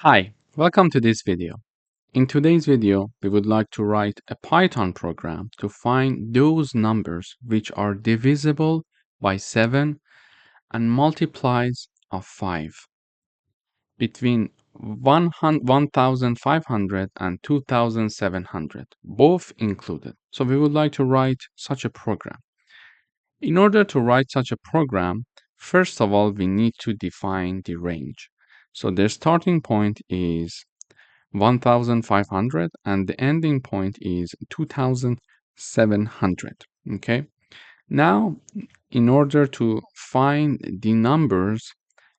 Hi, welcome to this video. In today's video, we would like to write a Python program to find those numbers which are divisible by 7 and multiplies of 5 between 1,500 and 2,700, both included. So we would like to write such a program. In order to write such a program, first of all, we need to define the range. So the starting point is 1,500 and the ending point is 2,700. Okay. Now, in order to find the numbers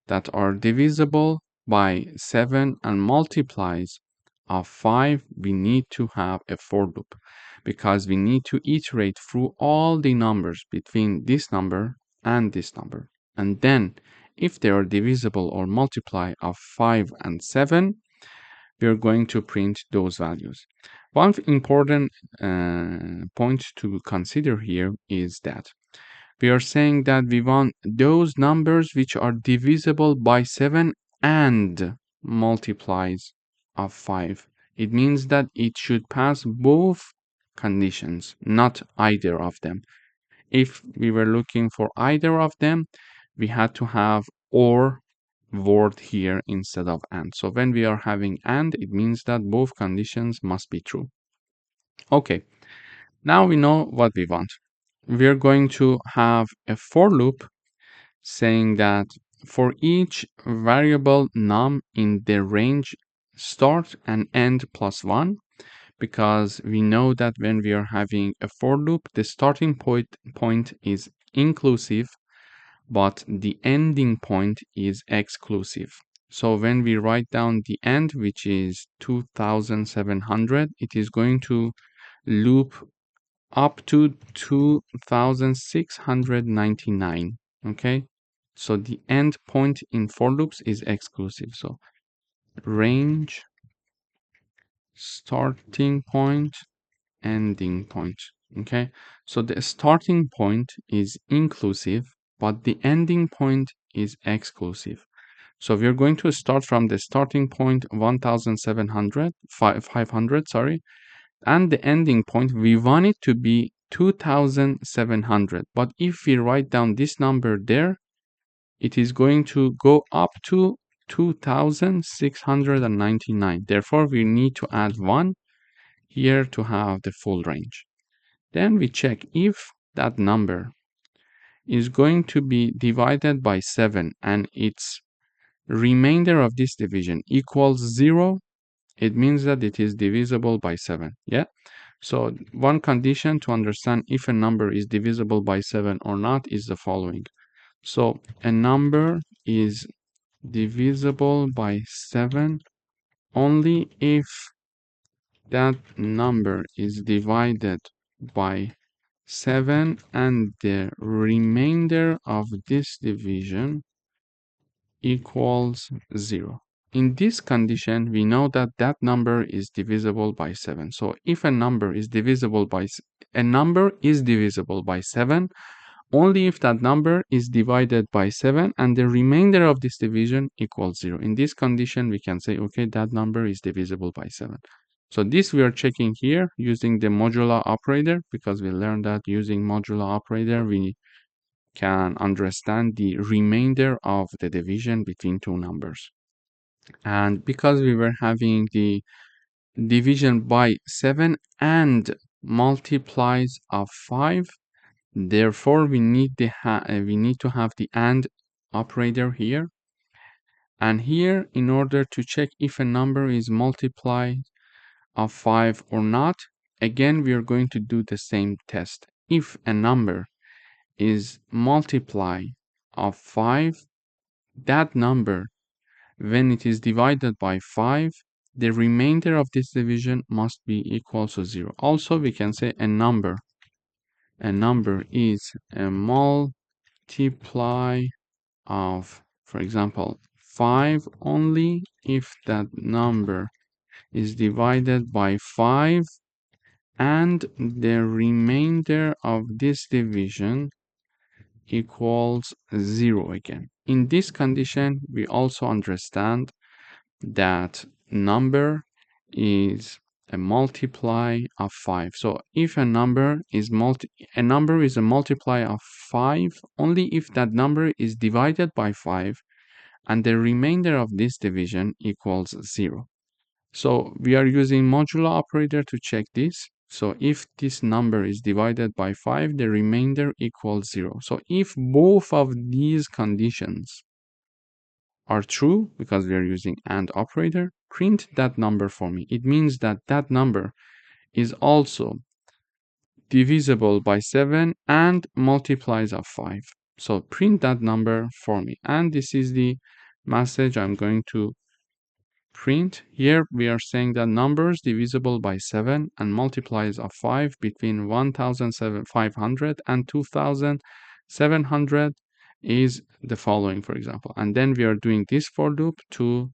that are divisible by 7 and multiplies of 5, we need to have a for loop because we need to iterate through all the numbers between this number and this number. And then if they are divisible or multiply of 5 and 7, we are going to print those values. One important point to consider here is that we are saying that we want those numbers which are divisible by 7 and multiplies of 5. It means that it should pass both conditions, not either of them. If we were looking for either of them, we had to have or word here instead of and. So when we are having and, it means that both conditions must be true. Okay, now we know what we want. We're going to have a for loop saying that for each variable num in the range start and end plus 1, because we know that when we are having a for loop, the starting point is inclusive, but the ending point is exclusive. So when we write down the end, which is 2,700, it is going to loop up to 2,699. Okay, so the end point in for loops is exclusive. So range, starting point, ending point. Okay, so the starting point is inclusive, but the ending point is exclusive. So we're going to start from the starting point 500, sorry, and the ending point we want it to be 2,700. But if we write down this number there, it is going to go up to 2,699. Therefore, we need to add 1 here to have the full range. Then we check if that number is going to be divided by 7 and its remainder of this division equals 0, it means that it is divisible by 7. Yeah. So one condition to understand if a number is divisible by 7 or not is the following. So a number is divisible by 7 only if that number is divided by 7 and the remainder of this division equals 0. In this condition, we know that that number is divisible by 7. So if a number is divisible by 7 only if that number is divided by 7 and the remainder of this division equals 0. In this condition, we can say, okay, that number is divisible by 7. So this we are checking here using the modular operator, because we learned that using modular operator, we can understand the remainder of the division between two numbers. And because we were having the division by 7 and multiplies of 5, therefore we need to have the AND operator here. And here, in order to check if a number is multiplied of 5 or not, again we are going to do the same test. If a number is multiply of 5, that number, when it is divided by 5, the remainder of this division must be equal to 0. Also, we can say a number is a multiply of, for example, 5 only if that number is divided by 5 and the remainder of this division equals 0 again. In this condition, we also understand that number is a multiply of 5. So if a number is a multiply of 5 only if that number is divided by 5 and the remainder of this division equals 0. So we are using modulo operator to check this. So if this number is divided by 5, the remainder equals 0. So if both of these conditions are true, because we are using AND operator, print that number for me. It means that that number is also divisible by 7 and multiplies of 5. So print that number for me. And this is the message I'm going to print. Here we are saying that numbers divisible by 7 and multiplies of 5 between 1,500 and 2,700 is the following, for example. And then we are doing this for loop to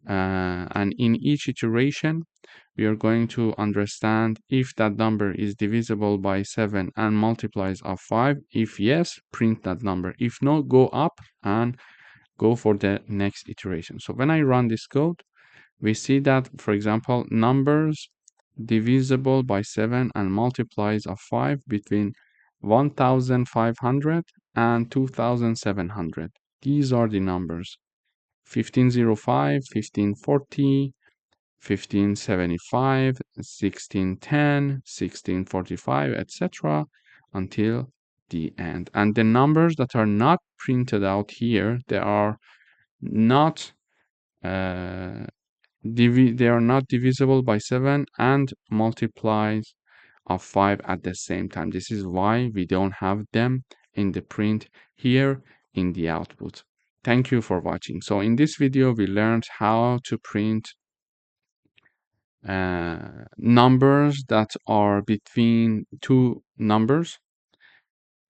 and in each iteration we are going to understand if that number is divisible by 7 and multiplies of 5. If yes, print that number. If no, go up and go for the next iteration. So when I run this code, we see that, for example, numbers divisible by 7 and multiplies of 5 between 1,500 and 2,700. These are the numbers: 1505, 1540, 1575, 1610, 1645, etc. until the end. And the numbers that are not printed out here, they are not they are not divisible by 7 and multiplies of 5 at the same time. This is why we don't have them in the print here in the output. Thank you for watching. So in this video, we learned how to print numbers that are between two numbers.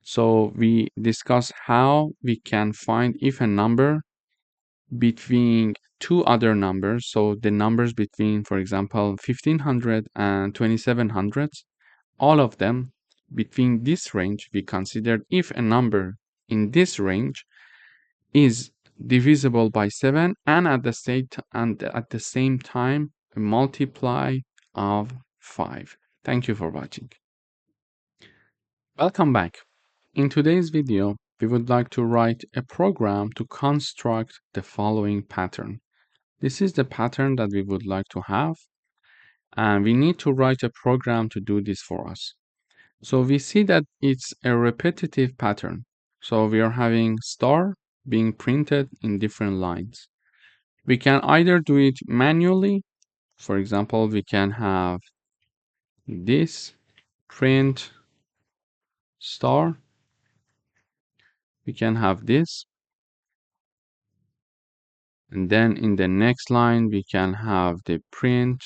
So we discussed how we can find if a number between two other numbers, so the numbers between, for example, 1500 and 2700, all of them between this range, we considered if a number in this range is divisible by 7 and at the same time a multiply of 5. Thank you for watching. Welcome back. In today's video, we would like to write a program to construct the following pattern. This is the pattern that we would like to have, and we need to write a program to do this for us. So we see that it's a repetitive pattern. So we are having star being printed in different lines. We can either do it manually. For example, we can have this print star. We can have this. And then in the next line, we can have the print.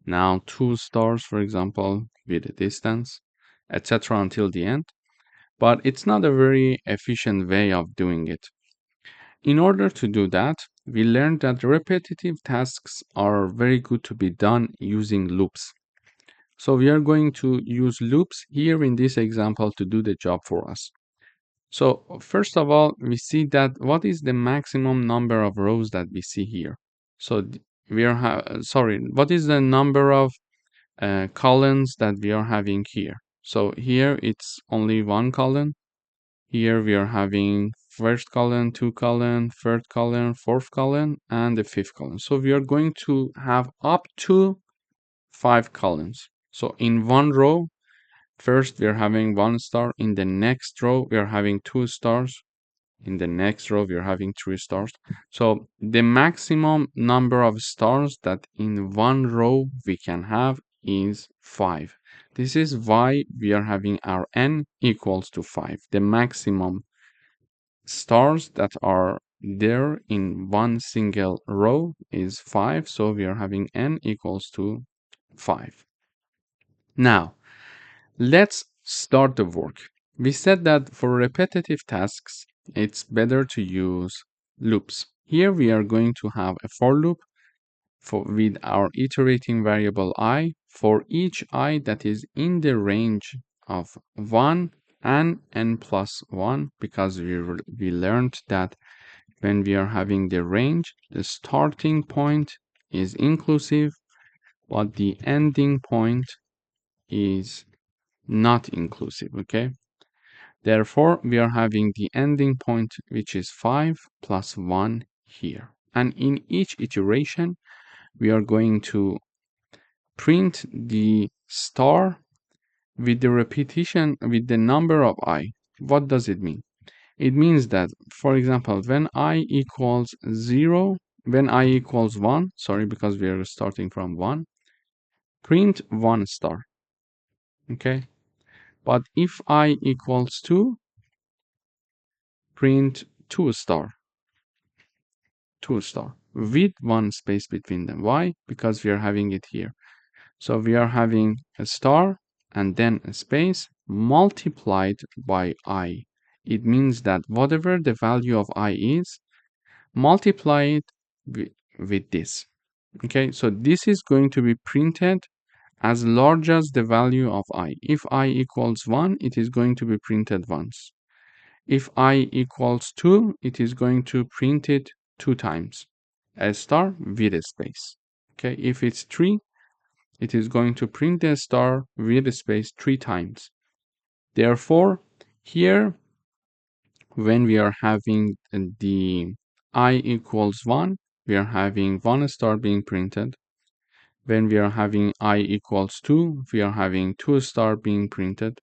Now 2 stars, for example, with a distance, etc. until the end. But it's not a very efficient way of doing it. In order to do that, we learned that repetitive tasks are very good to be done using loops. So we are going to use loops here in this example to do the job for us. So first of all, we see that what is the maximum number of rows that we see here. So we are what is the number of columns that we are having here. So here it's only one column. Here we are having first column, 2 column, third column, fourth column, and the 5th column. So we are going to have up to 5 columns. So in one row, first we are having 1 star. In the next row, we are having 2 stars. In the next row, we are having 3 stars. So the maximum number of stars that in one row we can have is 5. This is why we are having our n equals to 5. The maximum stars that are there in one single row is 5. So we are having n equals to 5. Now, let's start the work. We said that for repetitive tasks, it's better to use loops. Here we are going to have a for loop with our iterating variable I for each I that is in the range of 1 and n plus 1, because we learned that when we are having the range, the starting point is inclusive, but the ending point is not inclusive, okay? Therefore, we are having the ending point, which is 5 plus 1 here. And in each iteration, we are going to print the star with the repetition with the number of I. What does it mean? It means that, for example, when I equals 0, when I equals 1, sorry, because we are starting from 1, print 1 star, okay? But if I equals 2, print 2 star, 2 star, with 1 space between them. Why? Because we are having it here. So we are having a star and then a space multiplied by I. It means that whatever the value of I is, multiply it with this. Okay, so this is going to be printed as large as the value of I. If I equals 1, it is going to be printed once. If I equals 2, it is going to print it 2 times, a star with a space. Okay, if it's 3, it is going to print the star with a space 3 times. Therefore, here, when we are having the I equals 1, we are having 1 star being printed. When we are having I equals 2, we are having 2 star being printed.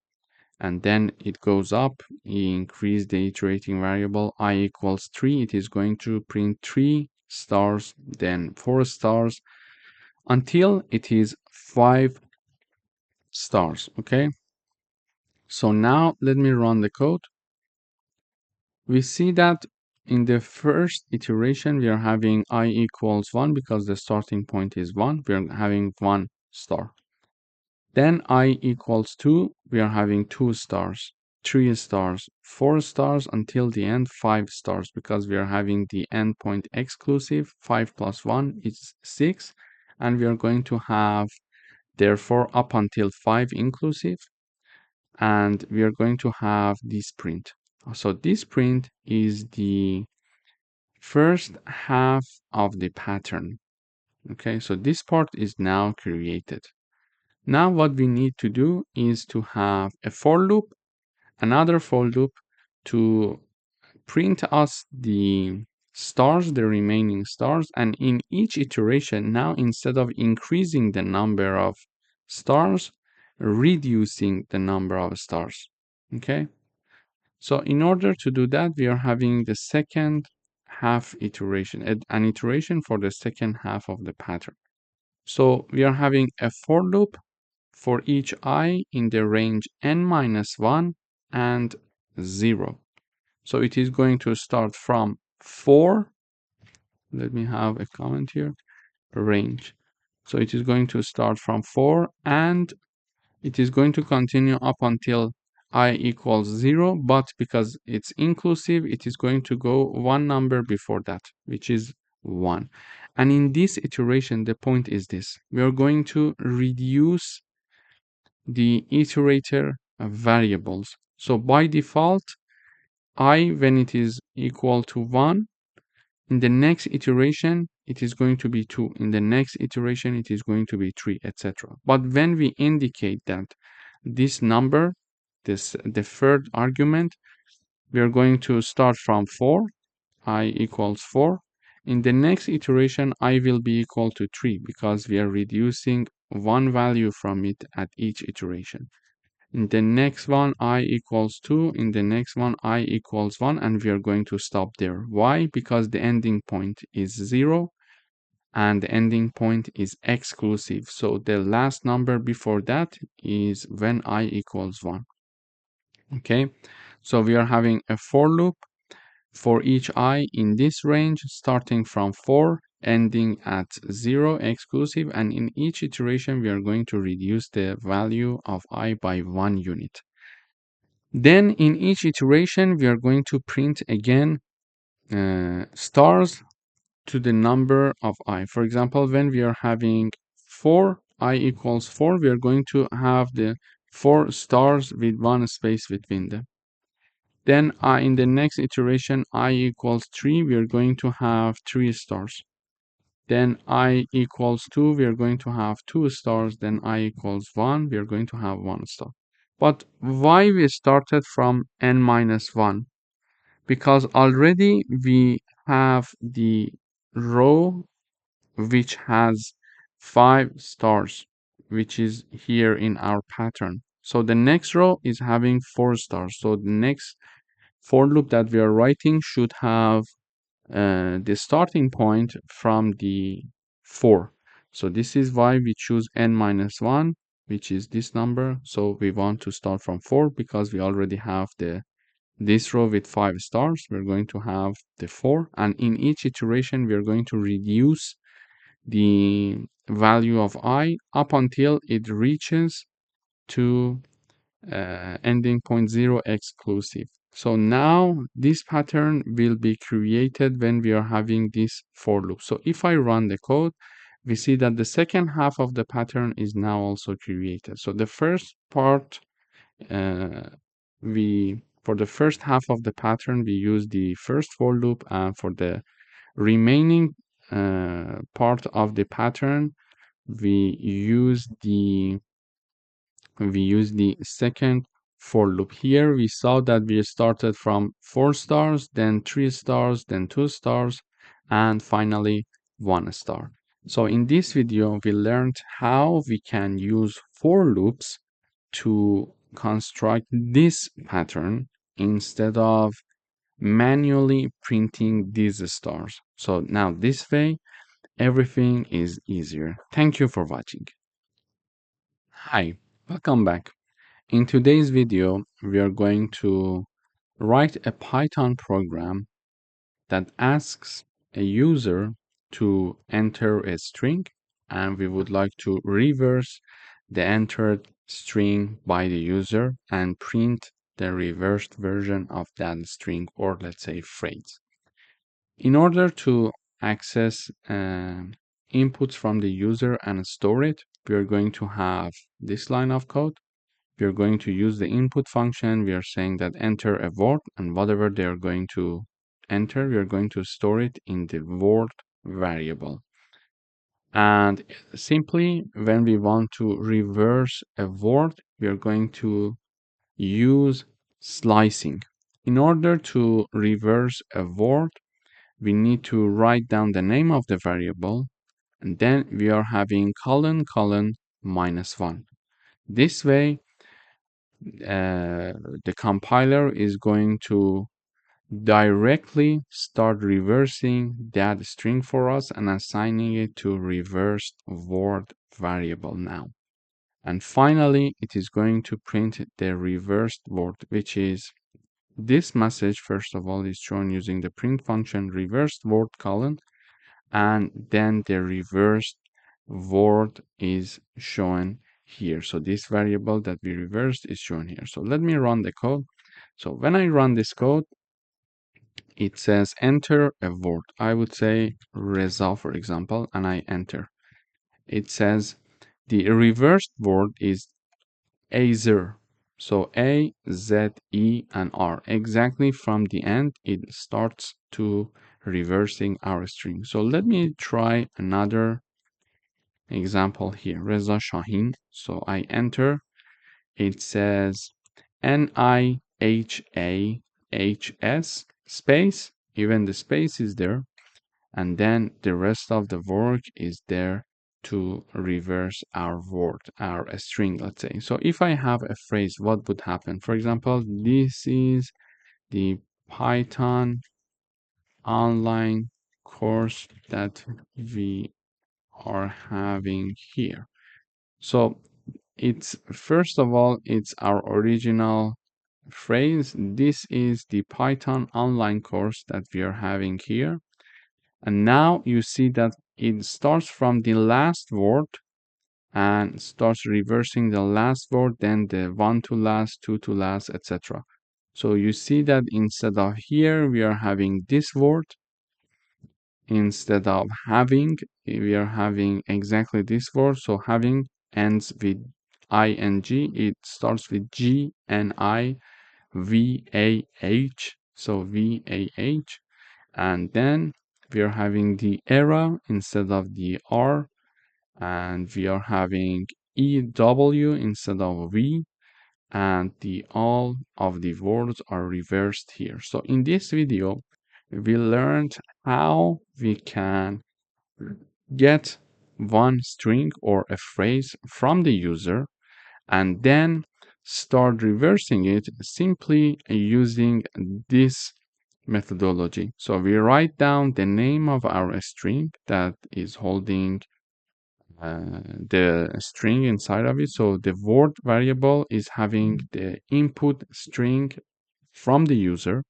And then it goes up, increase the iterating variable, I equals 3, it is going to print 3 stars, then 4 stars, until it is 5 stars, okay? So now let me run the code. We see that in the first iteration, we are having I equals 1 because the starting point is 1, we are having 1 star. Then I equals 2, we are having 2 stars, 3 stars, 4 stars, until the end 5 stars, because we are having the endpoint exclusive. 5 plus 1 is 6, and we are going to have therefore up until 5 inclusive, and we are going to have this print. So this print is the first half of the pattern. Okay, so this part is now created. Now what we need to do is to have a for loop, another for loop to print us the stars, the remaining stars, and in each iteration, now instead of increasing the number of stars, reducing the number of stars. Okay, so in order to do that, we are having the second half iteration, an iteration for the second half of the pattern. So we are having a for loop for each I in the range n-1 and 0. So it is going to start from 4. Let me have a comment here. Range. So it is going to start from 4, and it is going to continue up until I equals 0, but because it's inclusive, it is going to go one number before that, which is 1. And in this iteration, the point is this. We are going to reduce the iterator variables. So by default, I, when it is equal to 1, in the next iteration, it is going to be 2. In the next iteration, it is going to be 3, etc. But when we indicate that this number, the third argument, we are going to start from 4, I equals 4. In the next iteration, I will be equal to 3 because we are reducing one value from it at each iteration. In the next one, I equals 2. In the next one, I equals 1. And we are going to stop there. Why? Because the ending point is 0 and the ending point is exclusive. So the last number before that is when I equals 1. Okay, so we are having a for loop for each I in this range, starting from 4, ending at 0 exclusive, and in each iteration we are going to reduce the value of I by 1 unit. Then in each iteration we are going to print again stars to the number of I. For example, when we are having 4, I equals 4, we are going to have the 4 stars with 1 space between them. Then in the next iteration, I equals 3, we are going to have 3 stars. Then I equals 2, we are going to have 2 stars. Then I equals 1, we are going to have 1 star. But why we started from n minus 1? Because already we have the row which has 5 stars, which is here in our pattern. So the next row is having 4 stars. So the next for loop that we are writing should have the starting point from the 4. So this is why we choose n minus 1, which is this number. So we want to start from 4 because we already have this row with 5 stars. We're going to have the 4, and in each iteration we are going to reduce the value of I up until it reaches to ending point 0 exclusive. So now this pattern will be created when we are having this for loop. So if I run the code, we see that the second half of the pattern is now also created. So the first part, for the first half of the pattern, we use the first for loop, and for the remaining part of the pattern, we use the second for loop. Here we saw that we started from 4 stars, then 3 stars, then 2 stars, and finally 1 star. So in this video, we learned how we can use for loops to construct this pattern instead of manually printing these stars. So now this way, everything is easier. Thank you for watching. Hi, welcome back. In today's video, we are going to write a Python program that asks a user to enter a string, and we would like to reverse the entered string by the user and print the reversed version of that string, or let's say phrase. In order to access inputs from the user and store it, we are going to have this line of code. We are going to use the input function. We are saying that enter a word, and whatever they are going to enter, we are going to store it in the word variable. And simply, when we want to reverse a word, we are going to use slicing. In order to reverse a word, we need to write down the name of the variable, and then we are having colon -1. This way, the compiler is going to directly start reversing that string for us and assigning it to reversed word variable now. And finally, it is going to print the reversed word, which is this message. First of all, is shown using the print function reversed word colon, and then the reversed word is shown here. So this variable that we reversed is shown here. So let me run the code. So when I run this code, it says enter a word. I would say Reza, for example, and I enter. It says the reversed word is Azer. So A, Z, E, and R. Exactly from the end, it starts to reversing our string. So let me try another example here. Reza Shahin. So I enter. It says NIHAHS space. Even the space is there. And then the rest of the work is there to reverse our word, our string, let's say. So if I have a phrase, what would happen? For example, this is the Python online course that we are having here. So it's, first of all, it's our original phrase. This is the Python online course that we are having here. And now you see that it starts from the last word and starts reversing the last word, then the one to last, two to last, etc. So you see that instead of here, we are having this word. Instead of having, we are having exactly this word. So having ends with ing, it starts with G and I VAH, so VAH, and then we are having the era instead of the R, and we are having EW instead of V, and all of the words are reversed here. So in this video, we learned how we can get one string or a phrase from the user and then start reversing it simply using this methodology. So we write down the name of our string that is holding the string inside of it. So the word variable is having the input string from the user.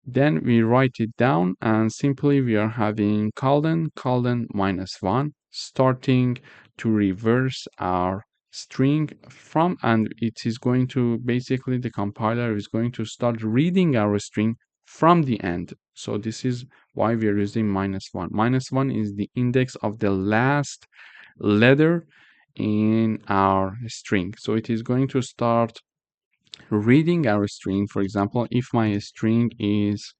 Then we write it down and simply we are having colon -1 starting to reverse our string from, and it is going to basically the compiler is going to start reading our string from the end. So this is why we are using -1. -1 is the index of the last letter in our string. So it is going to start reading our string. For example, if my string is,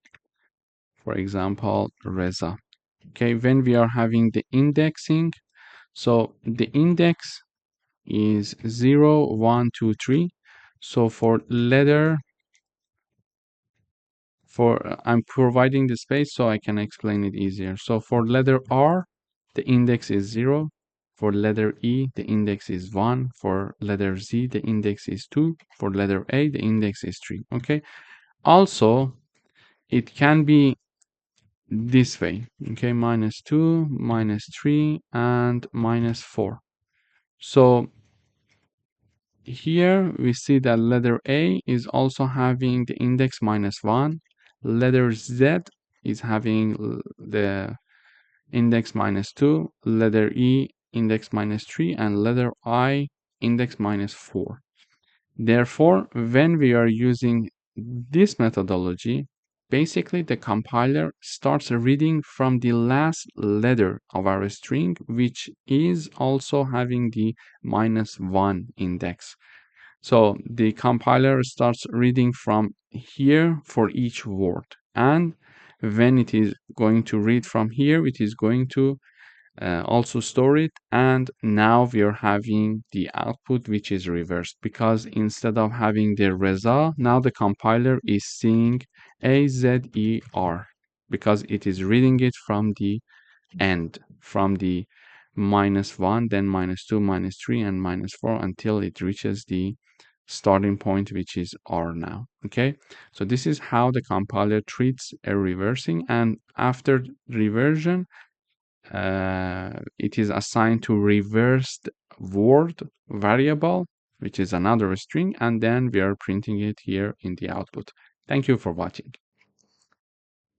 for example, Reza. Okay, when we are having the indexing, so the index is 0, 1, 2, 3. So for letter, I'm providing the space so I can explain it easier. So for letter R, the index is 0. For letter E, the index is 1. For letter Z, the index is 2. For letter A, the index is 3. Okay. Also, it can be this way. Okay, -2, -3, and -4. So here we see that letter A is also having the index -1. Letter Z is having the index -2. Letter E index -3, and letter I index -4. Therefore, when we are using this methodology, basically the compiler starts reading from the last letter of our string, which is also having the -1 index. So the compiler starts reading from here for each word. And when it is going to read from here, it is going to also store it, and now we are having the output which is reversed, because instead of having the Reza, now the compiler is seeing AZER because it is reading it from the end, from the -1, then -2, -3, and -4 until it reaches the starting point, which is R now. Okay, so this is how the compiler treats a reversing, and after reversion, it is assigned to reversed word variable, which is another string, and then we are printing it here in the output. Thank you for watching.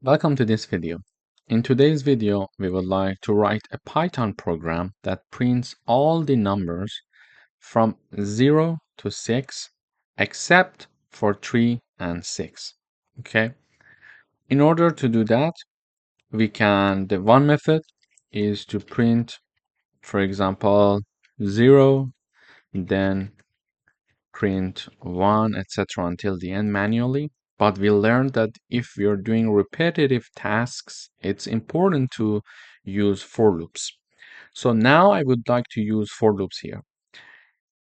Welcome to this video. In today's video, we would like to write a Python program that prints all the numbers from 0 to 6, except for 3 and 6. Okay. In order to do that, the one method is to print, for example, 0, then print 1, etc. until the end manually. But we learned that if we are doing repetitive tasks, it's important to use for loops. So now I would like to use for loops here.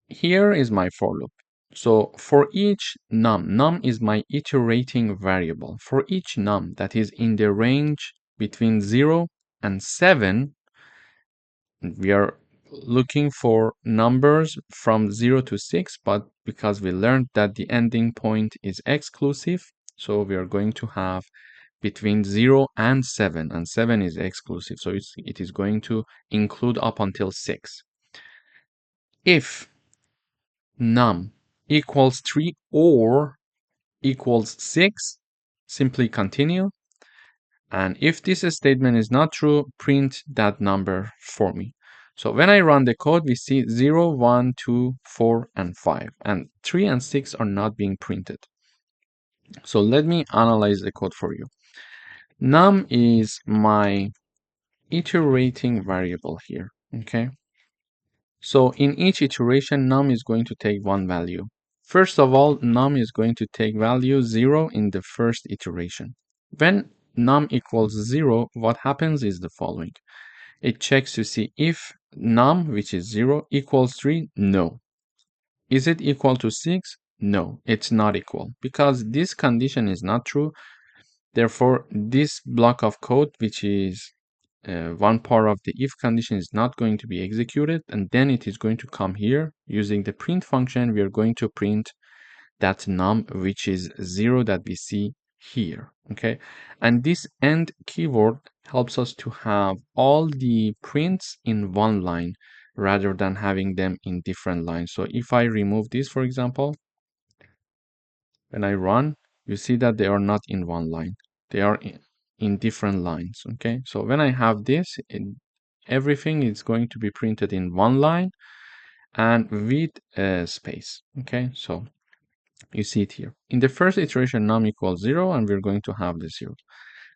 Here is my for loop. So for each num is my iterating variable. For each num that is in the range between 0 and 7, we are looking for numbers from 0 to 6, but because we learned that the ending point is exclusive, so we are going to have between 0 and 7, and 7 is exclusive, so it is going to include up until 6. If num equals 3 or equals 6, simply continue. And if this statement is not true, print that number for me. So when I run the code, we see 0, 1, 2, 4, and 5. And 3 and 6 are not being printed. So let me analyze the code for you. Num is my iterating variable here. Okay. So in each iteration, num is going to take one value. First of all, num is going to take value 0 in the first iteration. When num equals 0, what happens is the following. It checks to see if num, which is 0, equals 3. No. Is it equal to 6? No, it's not equal, because this condition is not true. Therefore, this block of code, which is one part of the if condition, is not going to be executed, and then it is going to come here. Using the print function, we are going to print that num, which is 0, that we see here. Okay, and this end keyword helps us to have all the prints in one line rather than having them in different lines. So if I remove this, for example, when I run, you see that they are not in one line. They are in different lines. Okay, so when I have this, everything is going to be printed in one line and with a space. Okay, so you see it here. In the first iteration, num equals 0, and we're going to have the 0.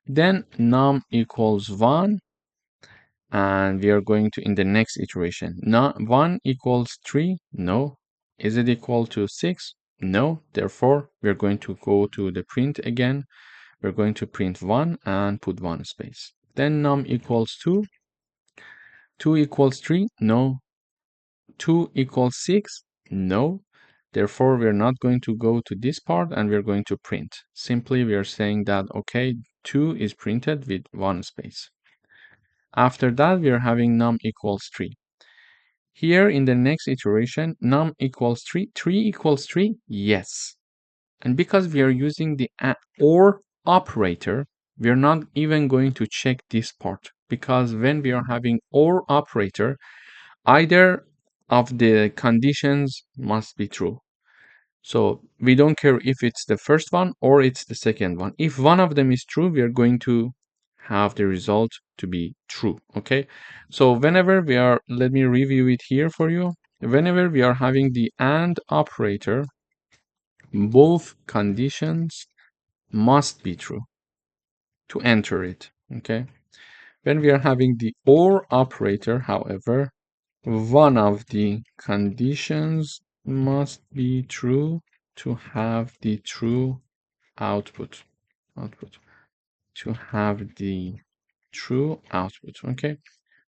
Then num equals 1, and we are going to, in the next iteration, 1 equals 3. No. Is it equal to 6? No. Therefore, we're going to go to the print again. We're going to print 1 and put 1 space. Then num equals 2. 2 equals 3? No. 2 equals 6? No. Therefore, we're not going to go to this part and we're going to print. Simply, we are saying that, okay, 2 is printed with 1 space. After that, we are having num equals 3. Here in the next iteration, num equals 3. 3 equals 3? Yes. And because we are using the OR operator, we are not even going to check this part, because when we are having OR operator, either of the conditions must be true. So we don't care if it's the first one or it's the second one. If one of them is true, we are going to have the result to be true. Okay, so whenever we are, let me review it here for you. Whenever we are having the AND operator, both conditions must be true to enter it. Okay, when we are having the OR operator, however, one of the conditions must be true to have the true output. To have the true output. Okay,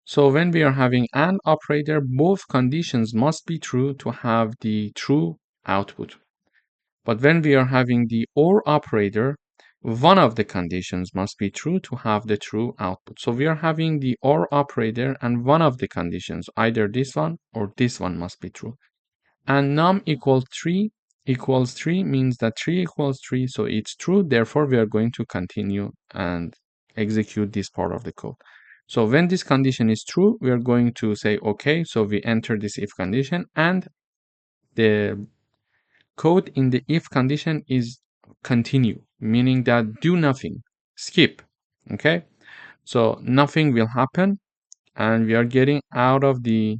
so when we are having AND operator, both conditions must be true to have the true output. But when we are having the OR operator, one of the conditions must be true to have the true output. So we are having the OR operator, and one of the conditions, either this one or this one, must be true. And num equals 3 means that 3 equals 3, so it's true. Therefore, we are going to continue and execute this part of the code. So when this condition is true, we are going to say, okay, so we enter this if condition, and the code in the if condition is continue, meaning that do nothing, skip. Okay, so nothing will happen, and we are getting out of the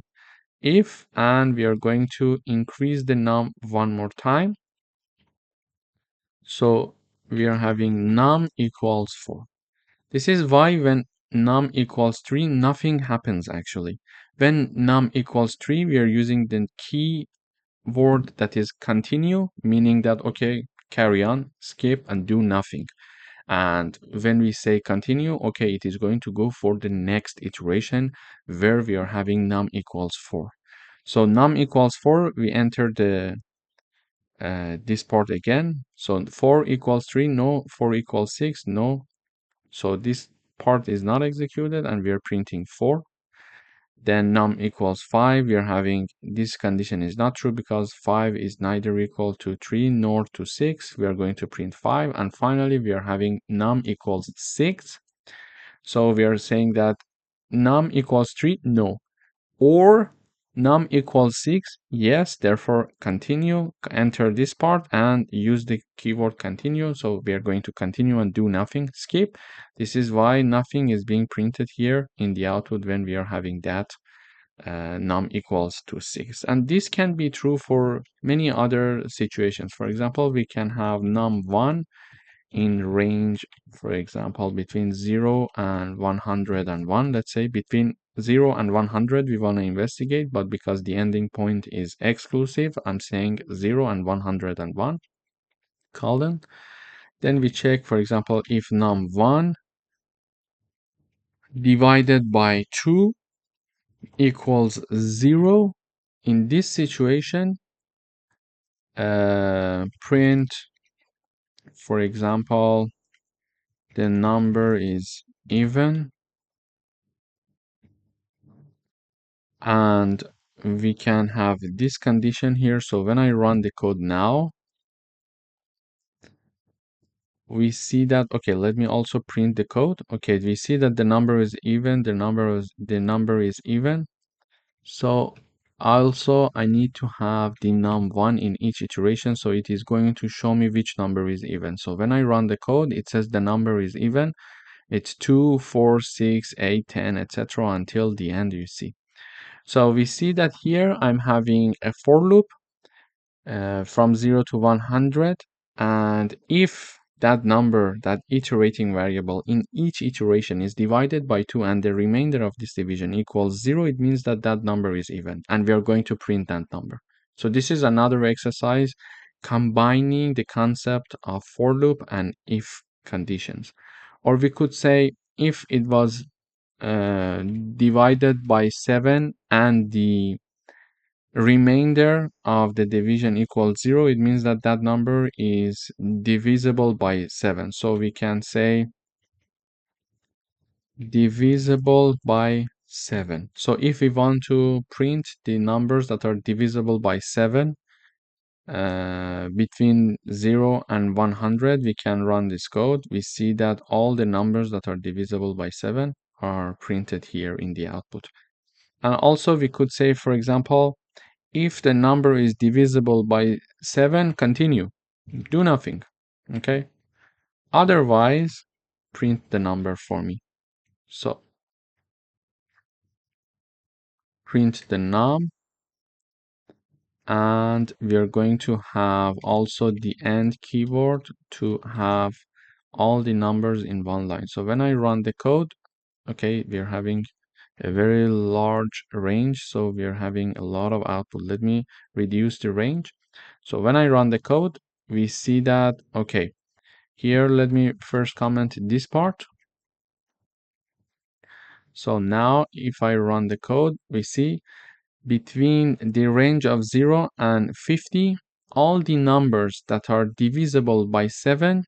if, and we are going to increase the num one more time. So we are having num equals 4. This is why when num equals 3, nothing happens actually. When num equals 3, we are using the key word that is continue, meaning that, okay, carry on, skip, and do nothing. And when we say continue, okay, it is going to go for the next iteration where we are having num equals 4. So num equals 4, we enter the this part again. So 4 equals 3, no. 4 equals 6, no. So this part is not executed, and we are printing 4. Then num equals 5, we are having this condition is not true because 5 is neither equal to 3 nor to 6. We are going to print 5. And finally, we are having num equals 6. So we are saying that num equals 3, no. Or num equals 6, yes. Therefore, continue, enter this part and use the keyword continue. So we are going to continue and do nothing, skip. This is why nothing is being printed here in the output when we are having that num equals to 6. And this can be true for many other situations. For example, we can have num1 in range, for example, between 0 and 101, let's say between 0 and 100 we want to investigate, but because the ending point is exclusive, I'm saying 0 and 101 colon. Then we check, for example, if num1 divided by 2 equals 0. In this situation, print, for example, the number is even, and we can have this condition here. So when I run the code now, we see that, okay, let me also print the code. Okay, we see that the number is even, the number is even. So also I need to have the num1 in each iteration, so it is going to show me which number is even. So when I run the code, it says the number is even. It's 2, 4, 6, 8, 10, etc. until the end, you see. So we see that here I'm having a for loop from 0 to 100, and if that number, that iterating variable in each iteration is divided by 2 and the remainder of this division equals 0, it means that that number is even, and we are going to print that number. So this is another exercise combining the concept of for loop and if conditions. Or we could say if it was divided by 7 and the remainder of the division equals 0, it means that that number is divisible by 7. So we can say divisible by 7. So if we want to print the numbers that are divisible by 7 between 0 and 100, we can run this code. We see that all the numbers that are divisible by 7 are printed here in the output. And also we could say, for example, if the number is divisible by 7, continue. Do nothing. Okay? Otherwise, print the number for me. So, print the num, and we are going to have also the end keyword to have all the numbers in one line. So when I run the code, okay, we are having a very large range, so we are having a lot of output. Let me reduce the range. So when I run the code, we see that, okay, here let me first comment this part. So now if I run the code, we see between the range of 0 and 50, all the numbers that are divisible by 7,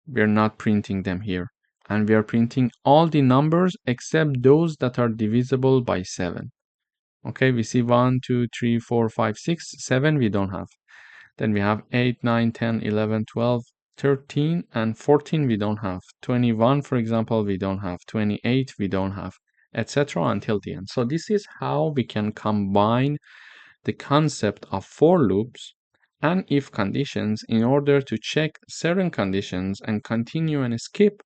we're not printing them here. And we are printing all the numbers except those that are divisible by 7. Okay, we see 1, 2, 3, 4, 5, 6, 7 we don't have. Then we have 8, 9, 10, 11, 12, 13, and 14 we don't have. 21, for example, we don't have. 28 we don't have, etc. until the end. So this is how we can combine the concept of for loops and if conditions in order to check certain conditions and continue and skip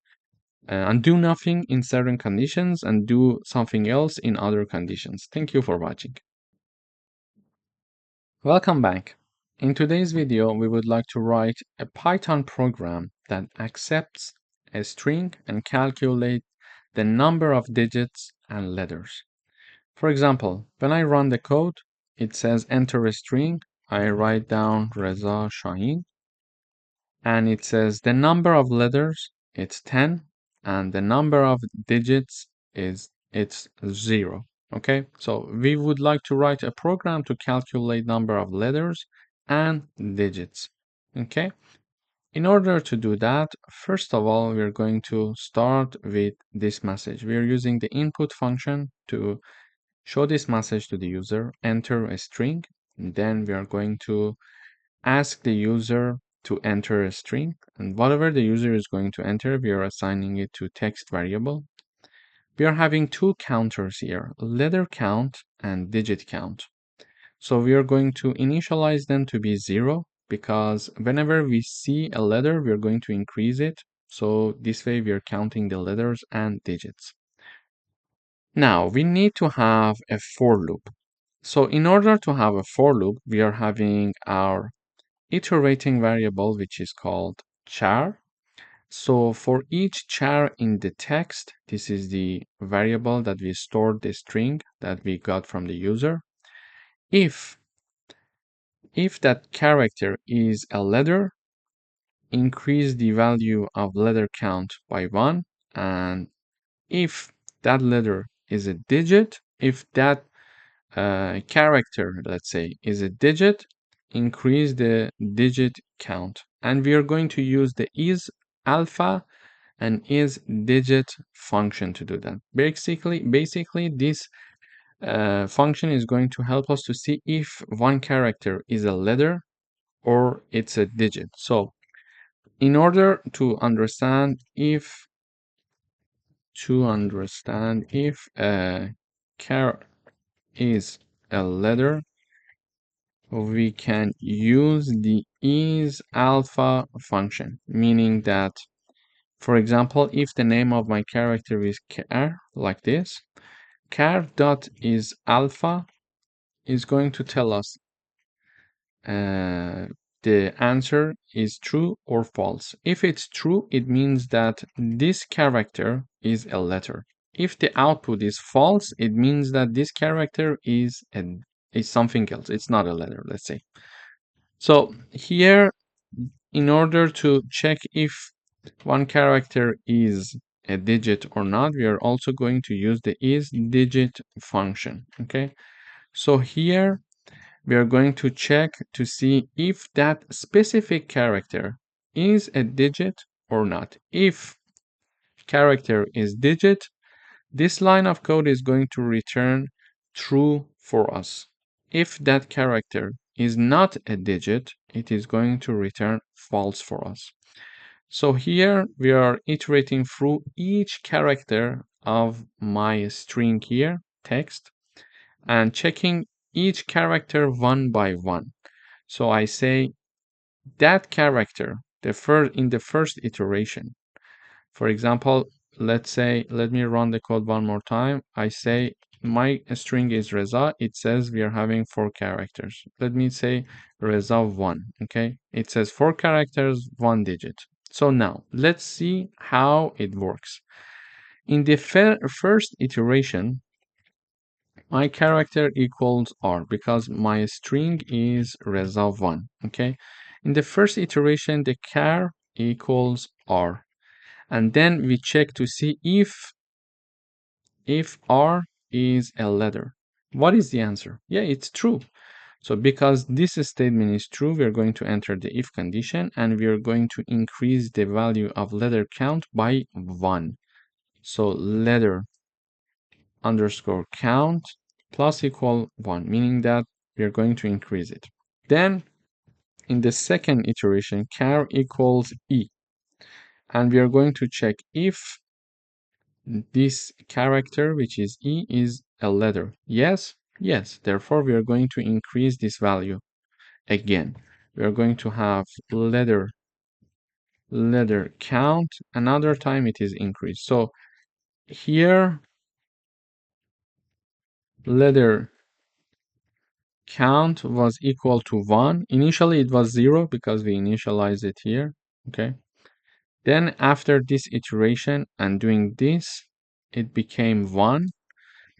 and do nothing in certain conditions and do something else in other conditions. Thank you for watching. Welcome back. In today's video, we would like to write a Python program that accepts a string and calculate the number of digits and letters. For example, when I run the code, it says enter a string. I write down Reza Shahin, and it says the number of letters, it's 10, and the number of digits it's 0. Okay, so we would like to write a program to calculate number of letters and digits. Okay, in order to do that, first of all, we're going to start with this message. We're using the input function to show this message to the user, enter a string, and then we are going to ask the user to enter a string, and whatever the user is going to enter, we are assigning it to text variable. We are having two counters here, letter count and digit count. So we are going to initialize them to be 0 because whenever we see a letter, we are going to increase it. So this way we are counting the letters and digits. Now we need to have a for loop. So in order to have a for loop, we are having our iterating variable, which is called char. So for each char in the text, this is the variable that we stored the string that we got from the user. If that character is a letter, increase the value of letter count by 1, and if that letter is a digit, if that character, let's say, is a digit, increase the digit count. And we are going to use the is alpha and is digit function to do that. Basically, this function is going to help us to see if one character is a letter or it's a digit. So in order to understand if a char is a letter, we can use the is alpha function, meaning that, for example, if the name of my character is char, like this, char dot is alpha is going to tell us the answer is true or false. If it's true, it means that this character is a letter. If the output is false, it means that this character is something else. It's not a letter, let's say. So here, in order to check if one character is a digit or not, we are also going to use the is digit function. Okay, so here we are going to check to see if that specific character is a digit or not. If character is digit, this line of code is going to return true for us. If that character is not a digit, it is going to return false for us. So here we are iterating through each character of my string here, text, and checking each character one by one. So I say that character, in the first iteration. For example, let me run the code one more time. I say my string is Reza. It says we are having 4 characters. Let me say Reza 1. Okay, it says 4 characters, 1 digit. So now let's see how it works. In the first iteration, my character equals R because my string is Reza 1. Okay, in the first iteration, the char equals R. And then we check to see if R is a letter. What is the answer? Yeah, it's true. So because this statement is true, we are going to enter the if condition and we are going to increase the value of letter count by 1. So letter underscore count plus equal 1, meaning that we are going to increase it. Then in the second iteration, char equals E. And we are going to check if this character, which is E, is a letter. Yes, yes. Therefore, we are going to increase this value again. We are going to have letter count. Another time it is increased. So here, letter count was equal to 1. Initially, it was 0 because we initialized it here. Okay. Then after this iteration and doing this, it became 1.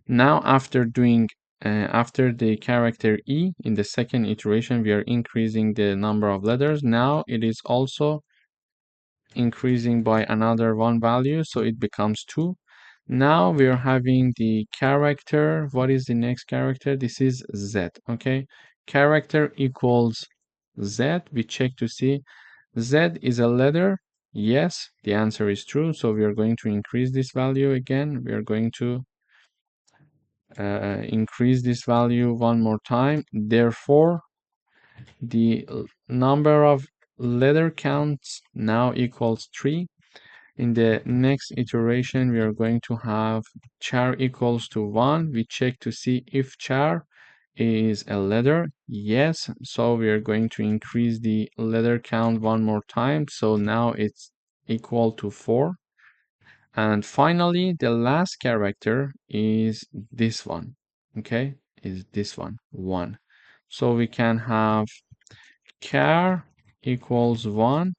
Now after the character E in the second iteration, we are increasing the number of letters. Now it is also increasing by another 1 value, so it becomes 2. Now we are having the character. What is the next character? This is Z. Okay, character equals Z. We check to see Z is a letter. Yes, the answer is true. So we are going to increase this value again. We are going to increase this value one more time. Therefore, the number of letter counts now equals 3. In the next iteration, we are going to have char equals to 1. We check to see if char is a letter. Yes, so we are going to increase the letter count one more time. So now it's equal to 4. And finally, the last character is this one. Okay, is this one, 1. So we can have char equals 1.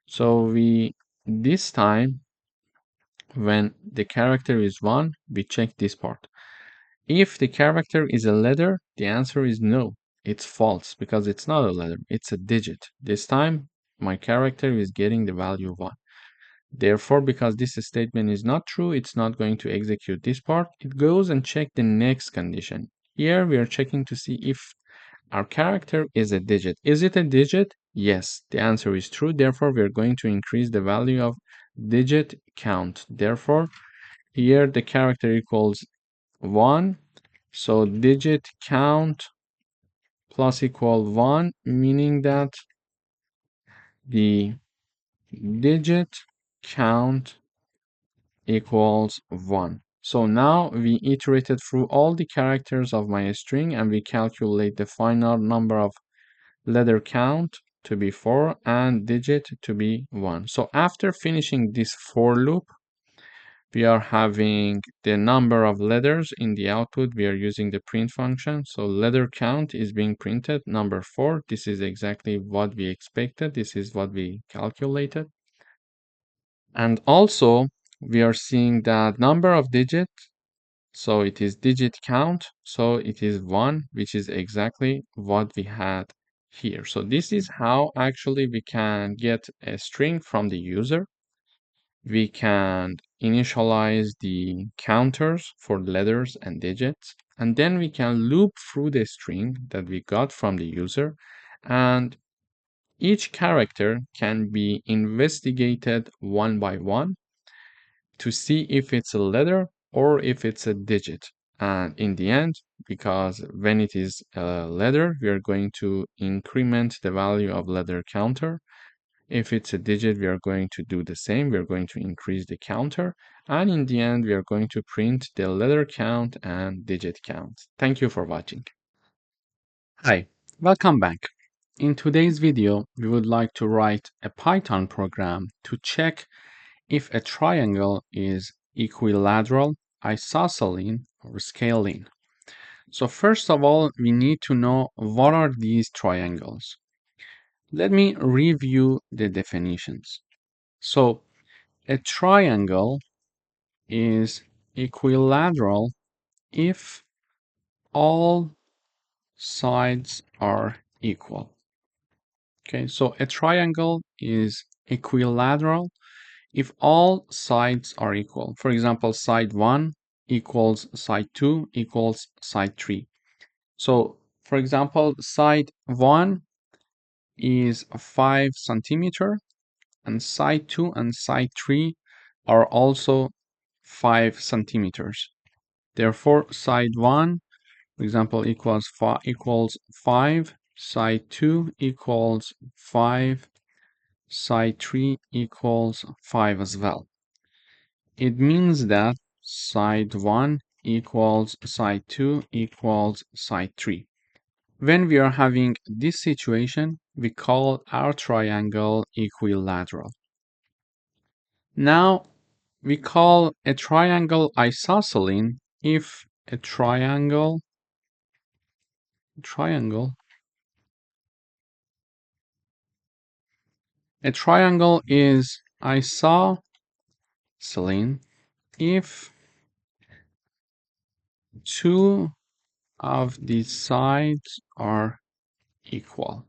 So we this time, when the character is 1, we check this part. If the character is a letter, the answer is no. It's false because it's not a letter, it's a digit. This time, my character is getting the value 1. Therefore, because this statement is not true, it's not going to execute this part. It goes and check the next condition. Here, we are checking to see if our character is a digit. Is it a digit? Yes, the answer is true. Therefore, we are going to increase the value of digit count. Therefore, here the character equals 1. So digit count plus equal 1, meaning that the digit count equals 1. So now we iterated through all the characters of my string and we calculate the final number of letter count to be 4 and digit to be 1. So after finishing this for loop, we are having the number of letters in the output. We are using the print function. So letter count is being printed, number 4. This is exactly what we expected. This is what we calculated. And also, we are seeing that number of digits. So it is digit count. So it is 1, which is exactly what we had here. So this is how actually we can get a string from the user. We can initialize the counters for letters and digits, and then we can loop through the string that we got from the user, and each character can be investigated one by one to see if it's a letter or if it's a digit. And in the end, because when it is a letter, we are going to increment the value of letter counter. If it's a digit, we are going to do the same. We are going to increase the counter. And in the end, we are going to print the letter count and digit count. Thank you for watching. Hi, welcome back. In today's video, we would like to write a Python program to check if a triangle is equilateral, isosceles, or scalene. So first of all, we need to know what are these triangles. Let me review the definitions. So a triangle is equilateral if all sides are equal. Okay, so a triangle is equilateral if all sides are equal. For example, side 1 equals side 2 equals side 3. So, for example, side 1 is 5 centimeter and side 2 and side 3 are also 5 centimeters. Therefore, side 1, for example, equals 5, side 2 equals 5, side 3 equals 5 as well. It means that side 1 equals side 2 equals side 3. When we are having this situation, we call our triangle equilateral. Now, we call a triangle isosceles if a triangle is isosceles if two of the sides are equal.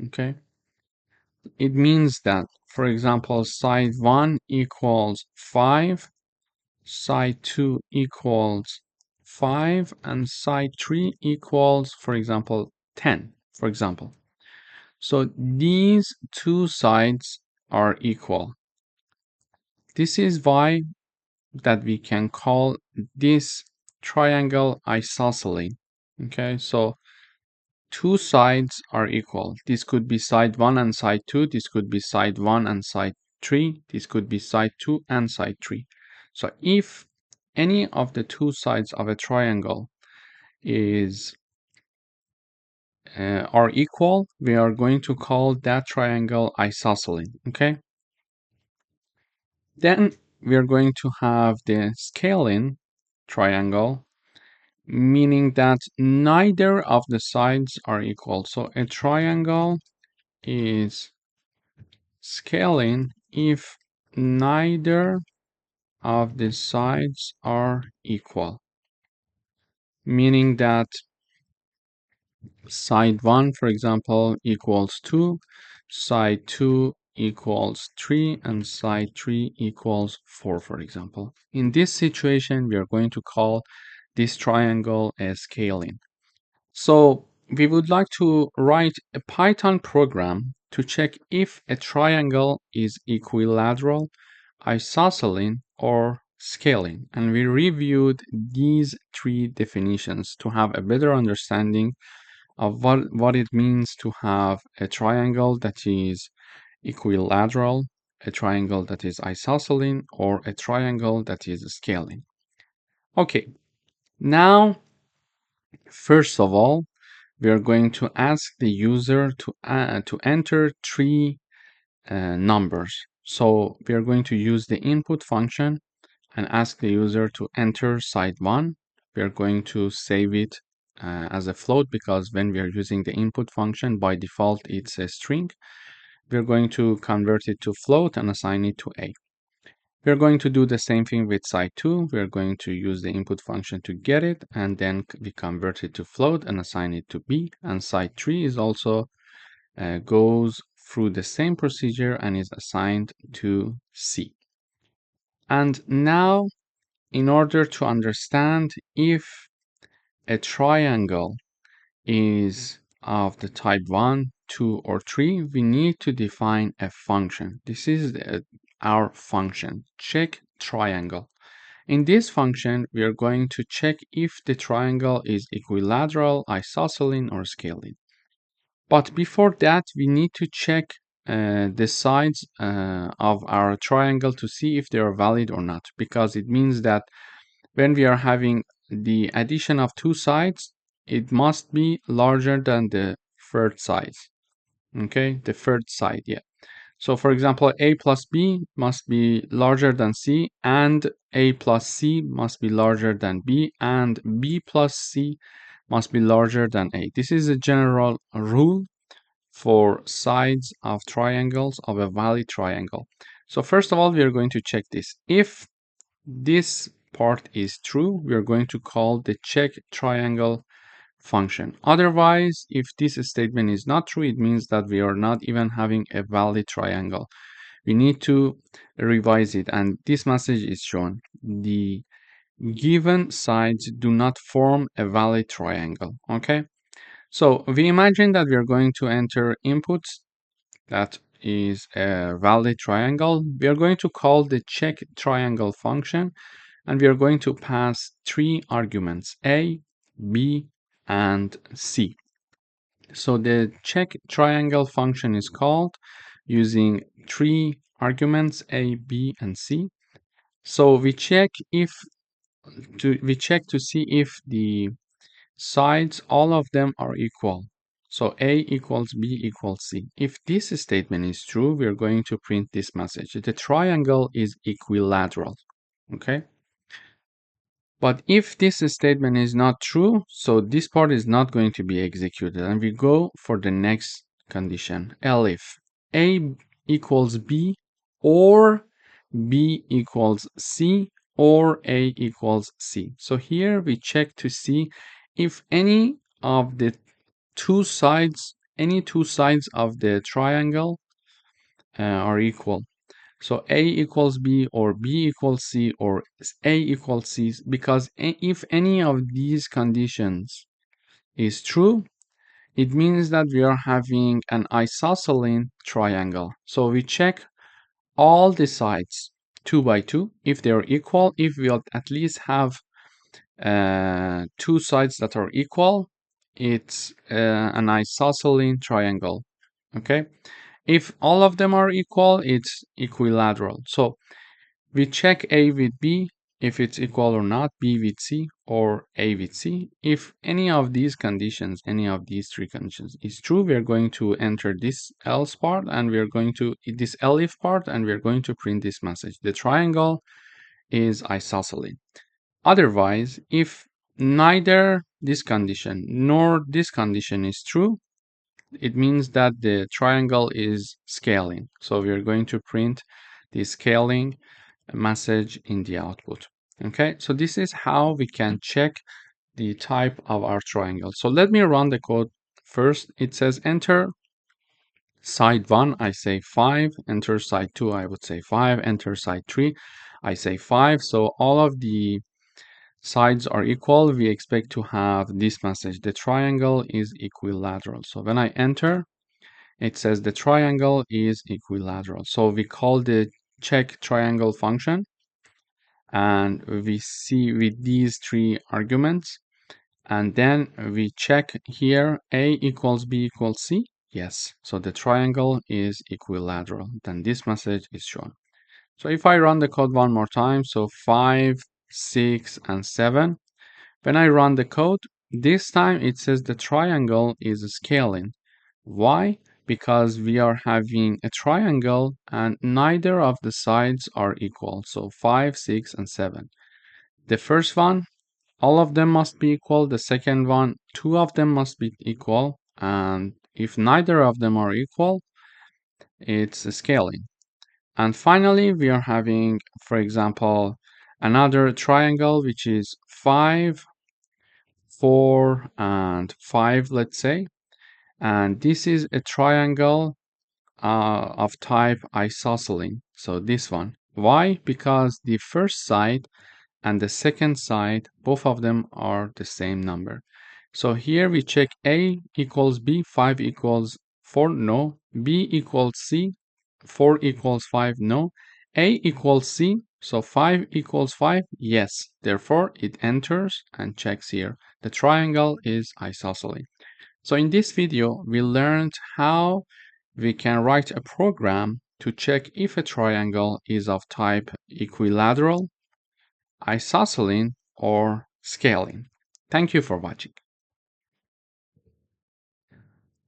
Okay? It means that, for example, side 1 equals 5, side 2 equals 5, and side 3 equals, for example, 10, for example. So these two sides are equal. This is why that we can call this triangle isosceles. Okay, so two sides are equal. This could be side 1 and side 2. This could be side 1 and side 3. This could be side 2 and side 3. So if any of the two sides of a triangle are equal, we are going to call that triangle isosceles. Okay. Then we are going to have the scalene triangle, meaning that neither of the sides are equal. So a triangle is scalene if neither of the sides are equal, meaning that side 1, for example, equals 2, side 2 equals 3, and side 3 equals 4, for example. In this situation, we are going to call this triangle a scaling. So we would like to write a Python program to check if a triangle is equilateral, isosceles, or scaling. And we reviewed these three definitions to have a better understanding of what it means to have a triangle that is equilateral, a triangle that is isosceles, or a triangle that is scaling. Okay, now, first of all, we are going to ask the user to enter three numbers. So we are going to use the input function and ask the user to enter side 1. We are going to save it as a float because when we are using the input function, by default, it's a string. We're going to convert it to float and assign it to a. We're going to do the same thing with side 2. We're going to use the input function to get it, and then we convert it to float and assign it to b. And side 3 is also goes through the same procedure and is assigned to c. And now, in order to understand if a triangle is of the type 1, 2, or 3, we need to define a function. This is our function, check triangle. In this function, we are going to check if the triangle is equilateral, isosceles, or scaling. But before that, we need to check the sides of our triangle to see if they are valid or not, because it means that when we are having the addition of two sides, it must be larger than the third side. Okay, the third side, yeah. So for example, a plus b must be larger than c, and a plus c must be larger than b, and b plus c must be larger than a. This is a general rule for sides of triangles of a valid triangle. So first of all, we are going to check this. If this part is true, we are going to call the check triangle function. Otherwise, if this statement is not true, it means that we are not even having a valid triangle. We need to revise it, and this message is shown. The given sides do not form a valid triangle. Okay, so we imagine that we are going to enter inputs that is a valid triangle. We are going to call the check triangle function, and we are going to pass three arguments, a, b, and c. So the check triangle function is called using three arguments, a, b, and c. So we check to see if the sides, all of them are equal. So a equals b equals c. If this statement is true, we are going to print this message. The triangle is equilateral. Okay. But if this statement is not true, so this part is not going to be executed. And we go for the next condition. Elif a equals b, or b equals c, or a equals c. So here we check to see if any of the two sides of the triangle are equal. So a equals b, or b equals c, or a equals c, because if any of these conditions is true, it means that we are having an isosceles triangle. So we check all the sides 2 by 2 if they are equal. If we at least have two sides that are equal, it's an isosceles triangle. Okay, if all of them are equal, it's equilateral. So we check a with b if it's equal or not, b with c, or a with c. If any of these conditions, any of these three conditions is true, we are going to enter this else part, and we are going to this elif part, and we are going to print this message. The triangle is isosceles. Otherwise, if neither this condition nor this condition is true, it means that the triangle is scaling. So we are going to print the scaling message in the output. Okay, so this is how we can check the type of our triangle. So let me run the code first. It says enter side 1, I say 5, enter side 2, I would say 5, enter side 3, I say 5. So all of the sides are equal. We expect to have this message: the triangle is equilateral. So when I enter, it says the triangle is equilateral. So we call the check triangle function, and we see with these three arguments, and then we check here a equals b equals c. Yes, so the triangle is equilateral. Then this message is shown. So if I run the code one more time, so 5, 6, and 7, when I run the code, this time it says the triangle is scaling. Why? Because we are having a triangle and neither of the sides are equal. So 5, 6, and 7. The first one, all of them must be equal. The second one, two of them must be equal. And if neither of them are equal, it's scaling. And finally, we are having, for example, another triangle, which is 5, 4, and 5, let's say. And this is a triangle of type isosceles. So this one. Why? Because the first side and the second side, both of them are the same number. So here we check A equals B, 5 equals 4, no. B equals C, 4 equals 5, no. A equals C, so 5 equals 5, yes. Therefore, it enters and checks here. The triangle is isosceles. So in this video, we learned how we can write a program to check if a triangle is of type equilateral, isosceles, or scaling. Thank you for watching.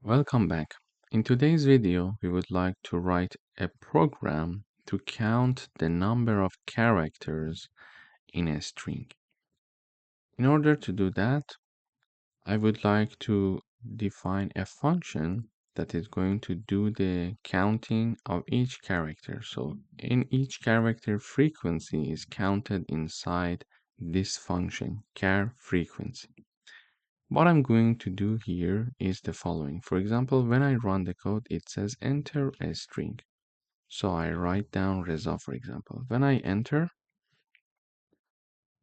Welcome back. In today's video, we would like to write a program to count the number of characters in a string. In order to do that, I would like to define a function that is going to do the counting of each character. So in each character, frequency is counted inside this function, char frequency. What I'm going to do here is the following. For example, when I run the code, it says enter a string. So I write down Reza, for example. When I enter,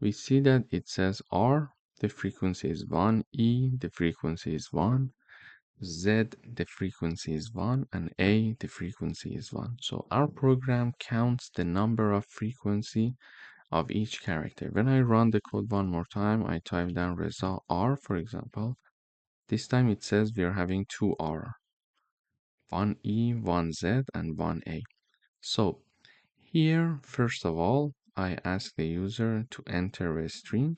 we see that it says R, the frequency is 1, E, the frequency is 1, Z, the frequency is 1, and A, the frequency is 1. So our program counts the number of frequency of each character. When I run the code one more time, I type down Reza R, for example. This time it says we are having two R, one E, one Z, and one A. So here, first of all, I ask the user to enter a string.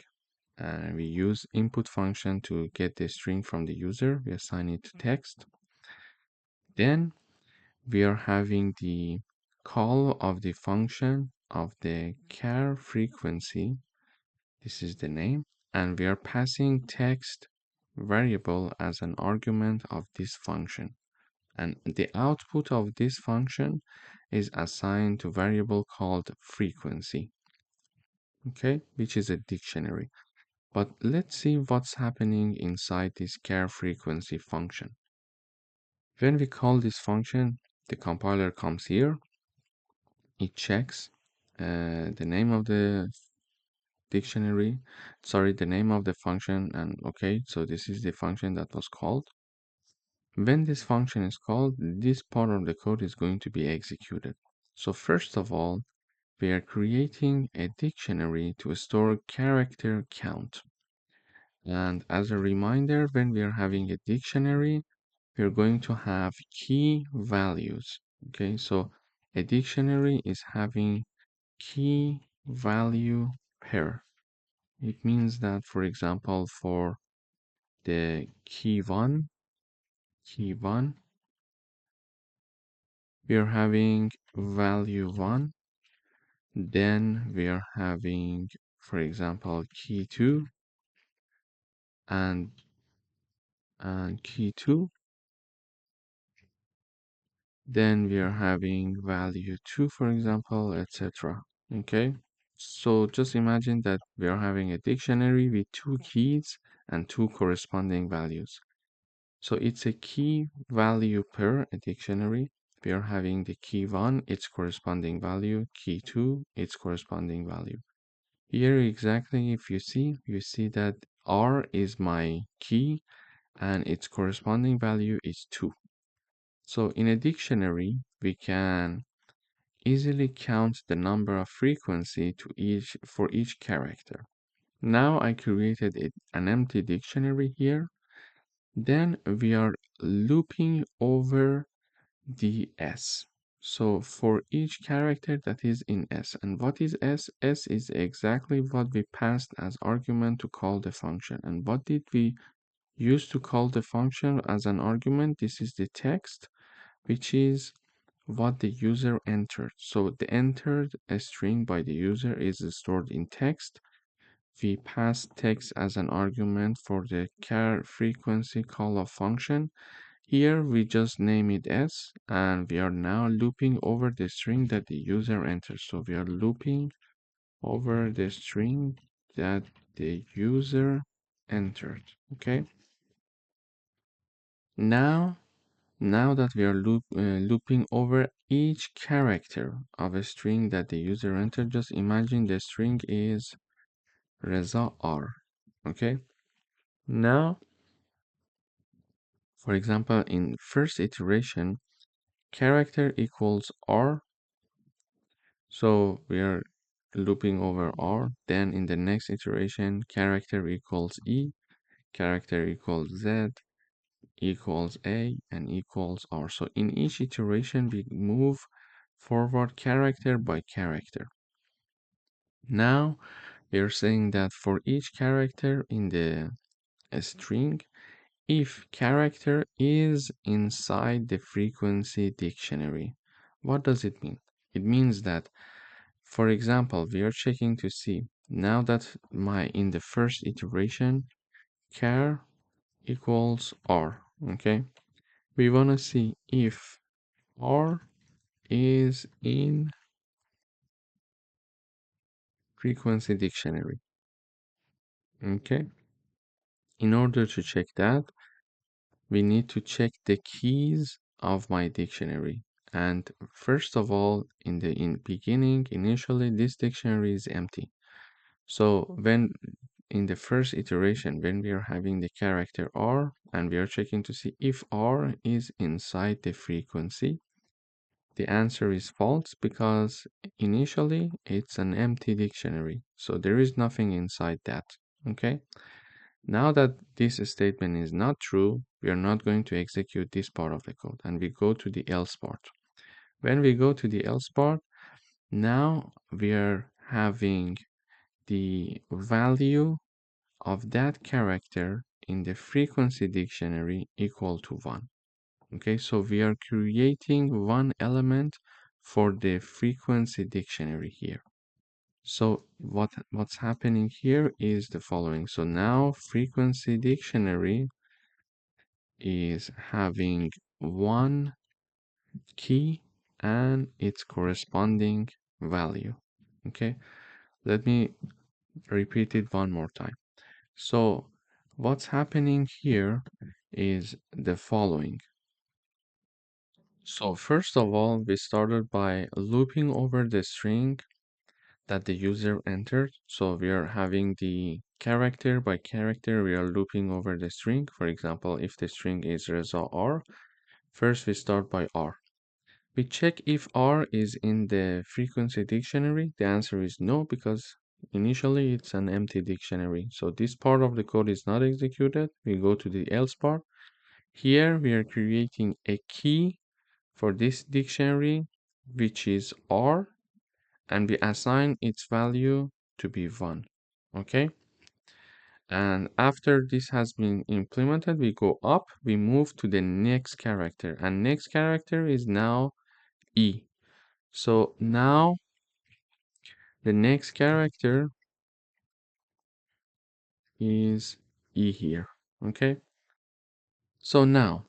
We use input function to get the string from the user. We assign it to text. Then we are having the call of the function of the char frequency. This is the name. And we are passing text variable as an argument of this function. And the output of this function is assigned to variable called frequency, okay, which is a dictionary. But let's see what's happening inside this char frequency function. When we call this function, the compiler comes here. It checks the name of the dictionary, sorry, the name of the function, and okay, so this is the function that was called. When this function is called, this part of the code is going to be executed. So first of all, we are creating a dictionary to store character count. And as a reminder, when we are having a dictionary, we're going to have key values. Okay, so a dictionary is having key value pair. It means that, for example, for the key1, we are having value 1. Then we are having, for example, key2 and key2. Then we are having value 2, for example, etc. Okay, so just imagine that we are having a dictionary with two keys and two corresponding values. So it's a key value per a dictionary. We are having the key 1, its corresponding value, key 2, its corresponding value. Here exactly, if you see that R is my key and its corresponding value is 2. So in a dictionary, we can easily count the number of frequency for each character. Now I created an empty dictionary here. Then we are looping over the S. So for each character that is in S. And what is S? S is exactly what we passed as argument to call the function. And what did we use to call the function as an argument? This is the text, which is what the user entered. So the entered string by the user is stored in text. We pass text as an argument for the char frequency call of function. Here we just name it s, and we are now looping over the string that the user enters. So we are looping over the string that the user entered. Okay. Now that we are looping over each character of a string that the user entered, just imagine the string is Reza R. Okay. Now, for example, in first iteration, character equals R. So we are looping over R. Then in the next iteration, character equals E, character equals Z, equals A, and equals R. So in each iteration, we move forward character by character. Now we are saying that for each character in the string, if character is inside the frequency dictionary, what does it mean? It means that, for example, we are checking to see now that in the first iteration, char equals R, okay? We want to see if R is in frequency dictionary, okay? In order to check that, we need to check the keys of my dictionary. And first of all, in beginning, initially, this dictionary is empty. So when in the first iteration, when we are having the character R and we are checking to see if R is inside the frequency, the answer is false because initially it's an empty dictionary. So there is nothing inside that. Okay. Now that this statement is not true, we are not going to execute this part of the code and we go to the else part. When we go to the else part, now we are having the value of that character in the frequency dictionary equal to 1. Okay, so we are creating one element for the frequency dictionary here. So what's happening here is the following. So now frequency dictionary is having one key and its corresponding value. Okay, let me repeat it one more time. So what's happening here is the following. So first of all, we started by looping over the string that the user entered. So we are having the character by character, we are looping over the string. For example, if the string is Reza R, first we start by R. We check if R is in the frequency dictionary. The answer is no, because initially it's an empty dictionary. So this part of the code is not executed. We go to the else part. Here we are creating a key for this dictionary, which is R, and we assign its value to be 1. Okay. And after this has been implemented, we go up, we move to the next character, and next character is now E. So now the next character is E here. Okay. So now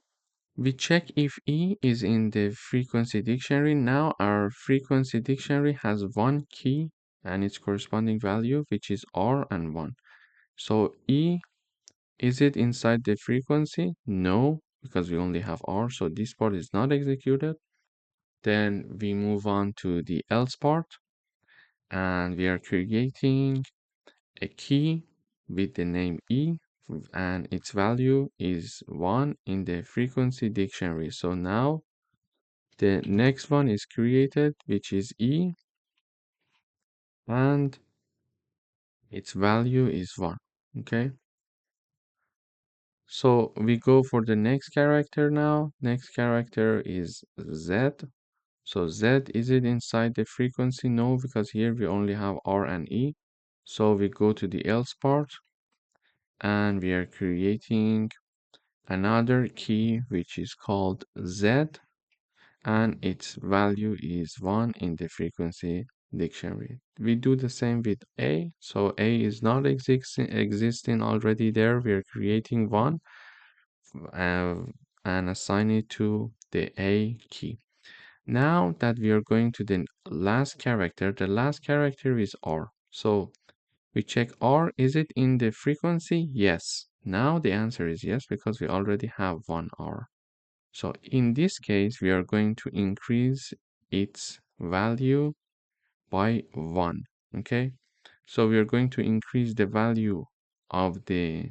We check if E is in the frequency dictionary. Now our frequency dictionary has one key and its corresponding value, which is R and 1. So E, is it inside the frequency? No, because we only have R, so this part is not executed. Then we move on to the else part, and we are creating a key with the name E, and its value is 1 in the frequency dictionary. So now the next one is created, which is E, and its value is 1. Okay, so we go for the next character now. Next character is Z. So Z, is it inside the frequency? No, because here we only have R and E. So we go to the else part, and we are creating another key which is called Z, and its value is 1 in the frequency dictionary. We do the same with A. So A is not existing already there. We are creating one uh, and assign it to the A key. Now that we are going to the last character, the last character is R. So we check R, is it in the frequency? Yes. Now the answer is yes, because we already have one R. So in this case, we are going to increase its value by 1. Okay, so we are going to increase the value of the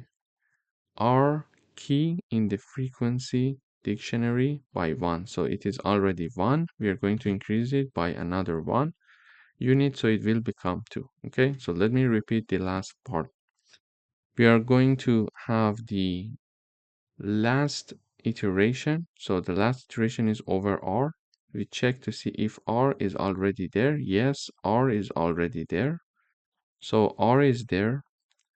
R key in the frequency dictionary by 1. So it is already 1. We are going to increase it by another 1 unit, so it will become 2. Okay, so let me repeat the last part. We are going to have the last iteration. So the last iteration is over R. We check to see if R is already there. Yes, R is already there. So R is there.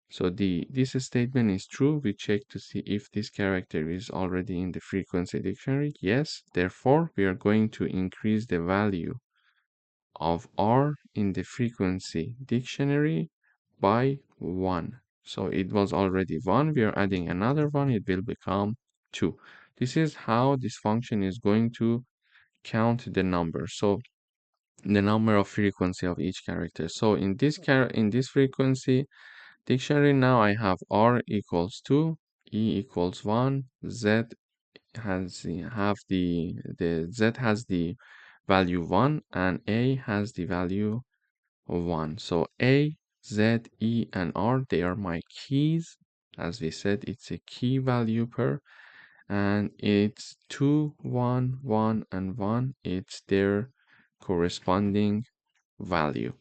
So this statement is true. We check to see if this character is already in the frequency dictionary. Yes, therefore we are going to increase the value of R in the frequency dictionary by 1. So it was already 1. We are adding another one. It will become 2. This is how this function is going to count the number. So the number of frequency of each character. So in this frequency dictionary, now I have R equals 2, E equals 1, Z has the Z has the value 1, and A has the value of 1. So A, Z, E, and R, they are my keys. As we said, it's a key value pair, and it's 2, 1, 1, and 1. It's their corresponding value.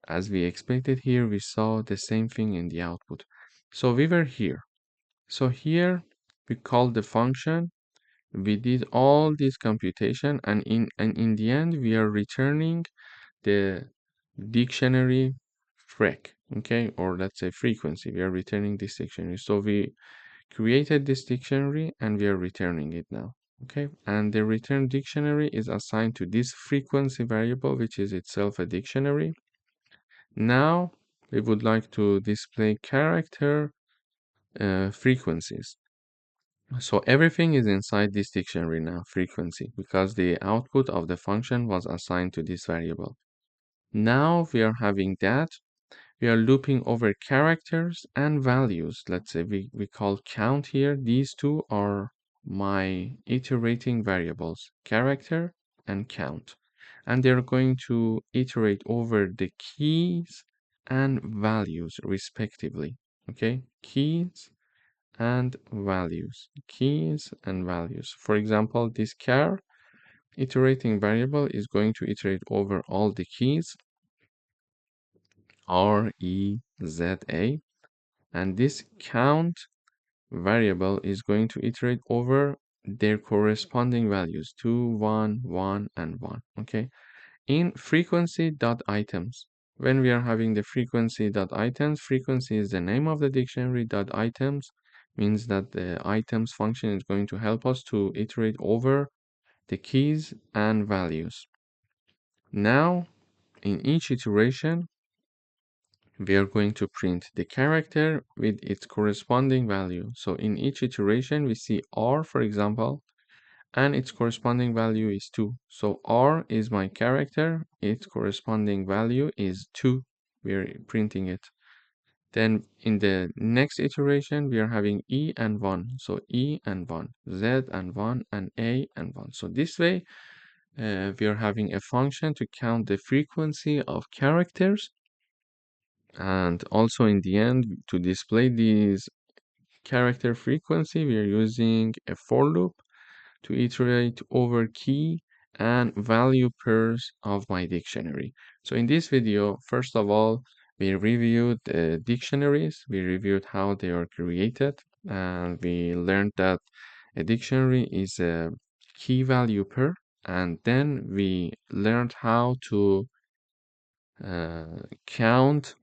As we expected here, we saw the same thing in the output. So we were here. So here we called the function. We did all this computation, and in the end, we are returning the dictionary frec, okay, or let's say frequency. We are returning this dictionary. So we created this dictionary and we are returning it now, okay, and the return dictionary is assigned to this frequency variable, which is itself a dictionary. Now we would like to display character frequencies. So everything is inside this dictionary now, frequency, because the output of the function was assigned to this variable. Now we are having that. We are looping over characters and values. Let's say we call count here. These two are my iterating variables, character and count. And they're going to iterate over the keys and values respectively. Okay, keys and values, keys and values. For example, this char iterating variable is going to iterate over all the keys R, E, Z, A, and this count variable is going to iterate over their corresponding values 2, 1, 1, and 1. Okay, in frequency.items, when we are having the frequency.items, frequency is the name of the dictionary. .items means that the items function is going to help us to iterate over the keys and values. Now in each iteration we are going to print the character with its corresponding value. So in each iteration we see R, for example, and its corresponding value is 2. So R is my character, its corresponding value is 2. We're printing it. Then in the next iteration, we are having E and 1. So E and 1, Z and 1, and A and 1. So this way, we are having a function to count the frequency of characters. And also in the end, to display these character frequency, we are using a for loop to iterate over key and value pairs of my dictionary. So in this video, first of all, we reviewed the dictionaries, we reviewed how they are created, and we learned that a dictionary is a key value pair, and then we learned how to count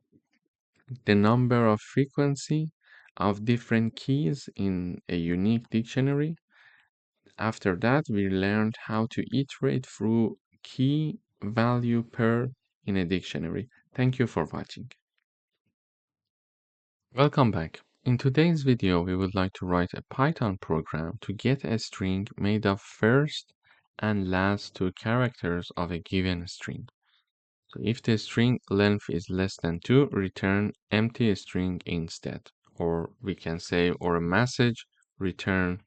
the number of frequency of different keys in a unique dictionary. After that, we learned how to iterate through key value pair in a dictionary. Thank you for watching. Welcome back. In today's video, we would like to write a Python program to get a string made of first and last two characters of a given string. So if the string length is less than 2, return empty string instead. Or we can say, or a message, return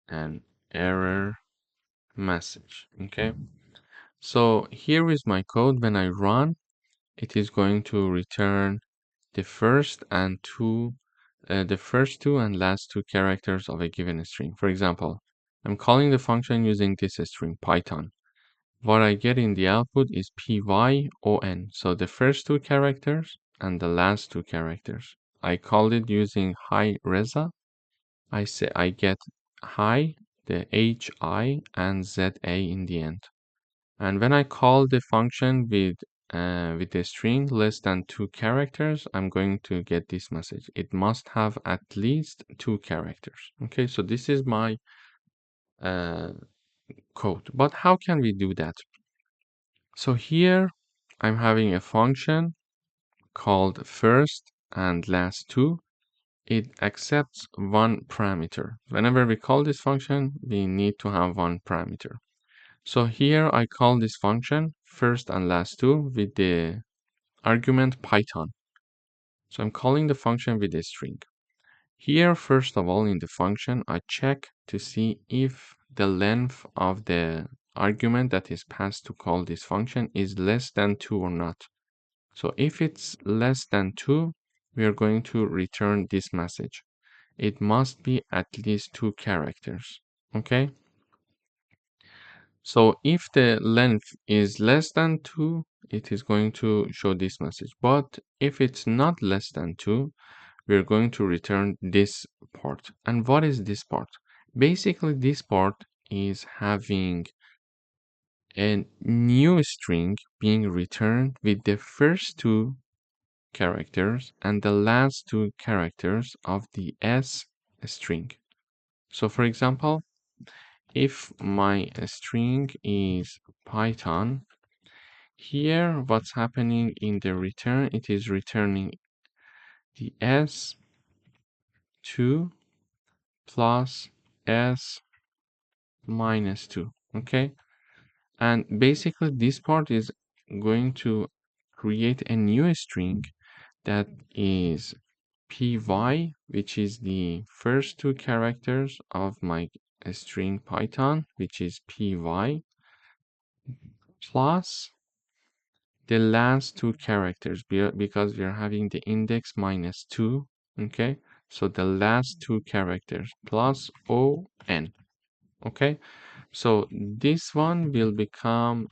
an error message. Okay. So here is my code. When I run, it is going to return the first two and last two characters of a given string. For example, I'm calling the function using this string Python. What I get in the output is pyon, so the first two characters and the last two characters. I called it using hi Reza. I say I get hi, the hi and za in the end. And when I call the function with the string less than two characters, I'm going to get this message. It must have at least two characters. Okay, so this is my code. But how can we do that? So here I'm having a function called first and last two. It accepts one parameter. Whenever we call this function, we need to have one parameter. So here I call this function first and last two with the argument Python. So I'm calling the function with a string. Here, first of all, in the function, I check to see if the length of the argument that is passed to call this function is less than 2 or not. So if it's less than 2, we are going to return this message. It must be at least 2 characters. Okay? So if the length is less than 2, it is going to show this message. But if it's not less than 2, we're going to return this part. And what is this part? Basically, this part is having a new string being returned with the first two characters and the last two characters of the S string. So for example, if my string is Python, here what's happening in the return, it is returning the S2 plus S minus 2. Okay, and basically this part is going to create a new string that is py, which is the first two characters of my string Python, which is py, plus the last two characters, because we are having the index minus 2. Okay, so the last two characters plus on. Okay, so this one will become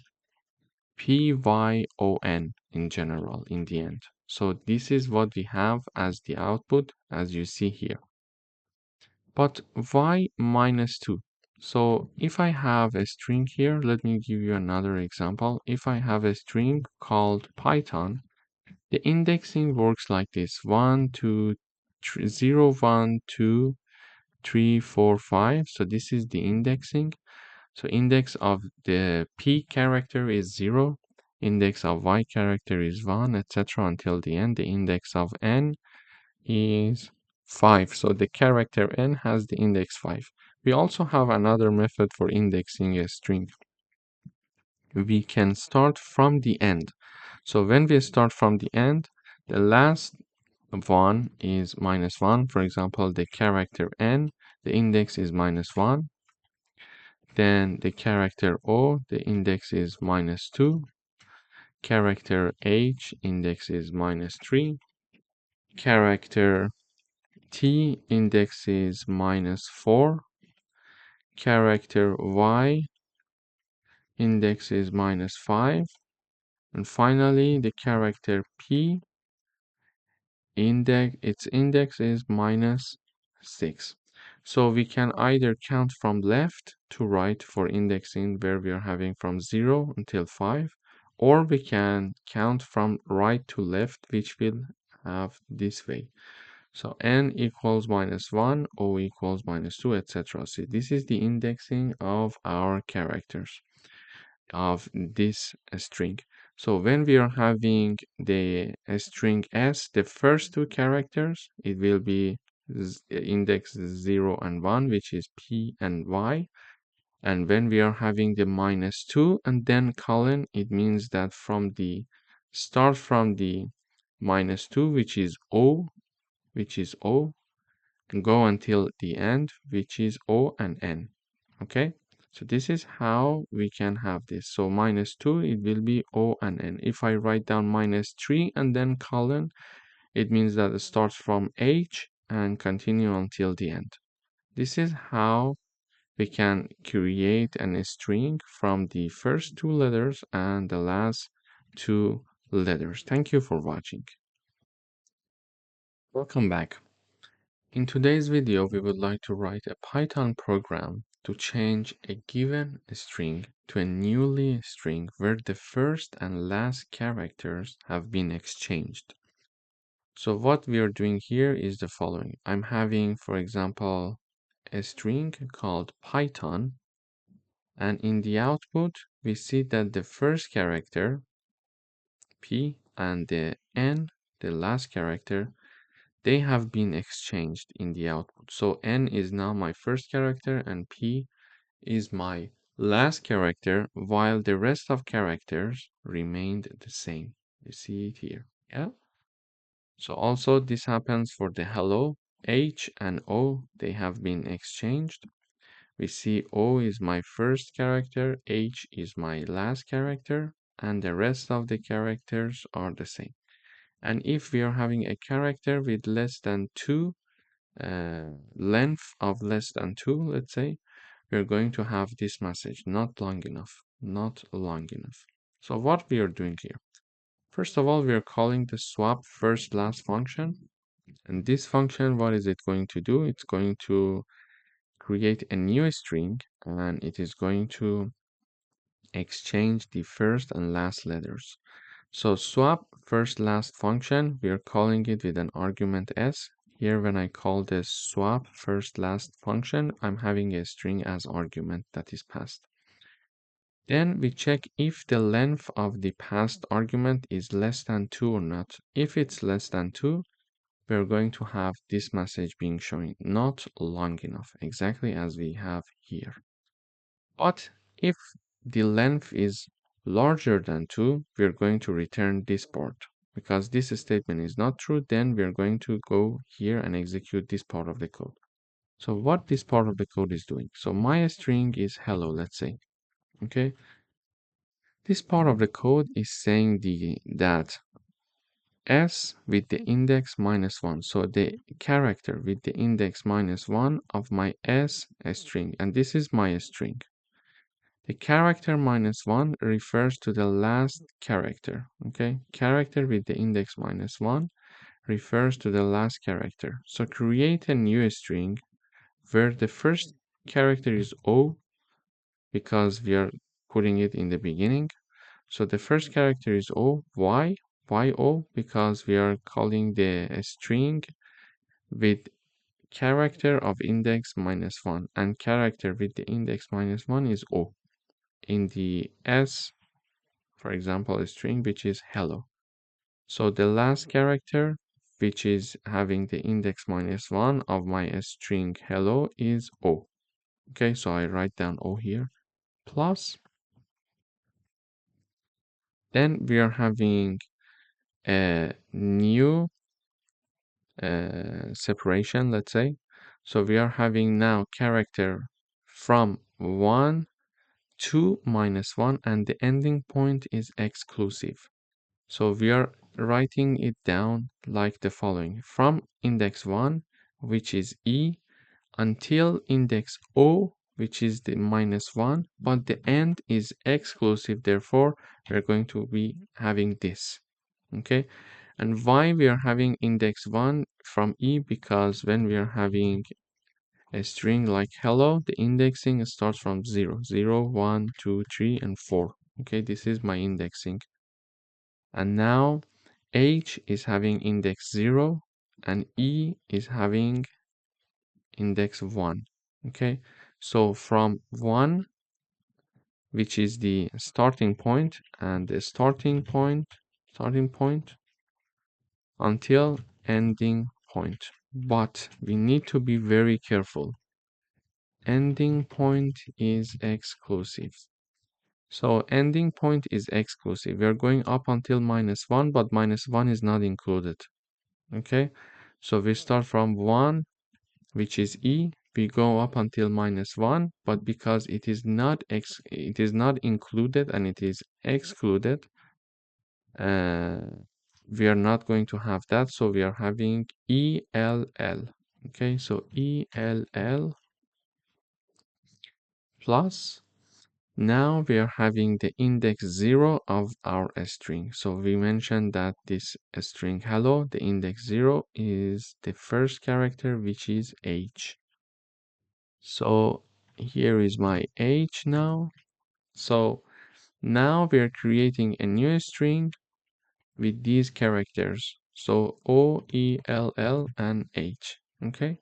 pyon in general in the end. So this is what we have as the output, as you see here. But why minus 2? So if I have a string here, let me give you another example. If I have a string called Python, the indexing works like this: 1, 2, 3, 0, 1, 2, 3, 4, 5. So this is the indexing. So index of the P character is 0, index of Y character is 1, etc. until the end. The index of N is 5. So the character N has the index 5. We also have another method for indexing a string. We can start from the end. So when we start from the end, the last one is -1. For example, the character n, the index is -1. Then the character o, the index is -2. Character h, index is -3. Character t, index is -4. Character y, index is -5. And finally, the character p, its index is -6. So we can either count from left to right for indexing where we are having from 0 until 5, or we can count from right to left, which will have this way. So n equals -1, o equals -2, etc. See, this is the indexing of our characters of this string. So when we are having the string s, the first two characters, it will be index 0 and 1, which is p and y. And when we are having the -2 and then colon, it means that from the start from the -2, which is o, and go until the end, which is o and n. Okay, so this is how we can have this. So -2, it will be o and n. If I write down -3 and then colon, it means that it starts from h and continue until the end. This is how we can create a string from the first two letters and the last two letters. Thank you for watching. Welcome back. In today's video, we would like to write a Python program to change a given string to a newly string where the first and last characters have been exchanged. So what we are doing here is the following. I'm having, for example, a string called Python, and in the output, we see that the first character, P, and the N, the last character, they have been exchanged in the output. So n is now my first character and p is my last character, while the rest of characters remained the same. You see it here. Yeah. So also this happens for the hello. H and O, they have been exchanged. We see O is my first character, H is my last character, and the rest of the characters are the same. And if we are having a character with less than 2, length of less than 2, let's say, we're going to have this message, not long enough, not long enough. So what we are doing here, first of all, we are calling the swap first last function. And this function, what is it going to do? It's going to create a new string, and it is going to exchange the first and last letters. So swap first last function, we are calling it with an argument s. Here when I call this swap first last function, I'm having a string as argument that is passed. Then we check if the length of the passed argument is less than 2 or not. If it's less than 2, we're going to have this message being shown, not long enough, exactly as we have here. But if the length is larger than 2, we're going to return this part. Because this statement is not true, then we're going to go here and execute this part of the code. So what this part of the code is doing. So my string is hello, let's say. Okay. This part of the code is saying that s with the index -1. So the character with the index -1 of my s string, and this is my string. The character -1 refers to the last character, okay? Character with the index -1 refers to the last character. So create a new string where the first character is O because we are putting it in the beginning. So the first character is O. Why? Why O? Because we are calling the string with character of index -1, and character with the index -1 is O. In the S, for example, a string which is hello. So the last character, which is having the index -1 of my string hello, is O. Okay, so I write down O here, plus, then we are having a new separation, let's say. So we are having now character from 1 to -1, and the ending point is exclusive. So we are writing it down like the following: from index 1, which is E, until index O, which is the -1, but the end is exclusive. Therefore, we're going to be having this. Okay, and why we are having index 1 from E? Because when we are having a string like hello, the indexing starts from 0, 0, 1, 2, 3, and 4. Okay, this is my indexing. And now H is having index 0 and E is having index 1. Okay, so from 1, which is the starting point, and the starting point until ending point. But we need to be very careful. Ending point is exclusive. So ending point is exclusive. We are going up until -1, but -1 is not included. Okay, so we start from 1, which is E. We go up until -1, but because it is not included and it is excluded, we are not going to have that. So we are having ELL. Okay, so ELL plus. Now we are having the index 0 of our string. So we mentioned that this string hello, the index 0 is the first character, which is H. So here is my H now. So now we are creating a new string with these characters. So O, E, L, L, and H. Okay.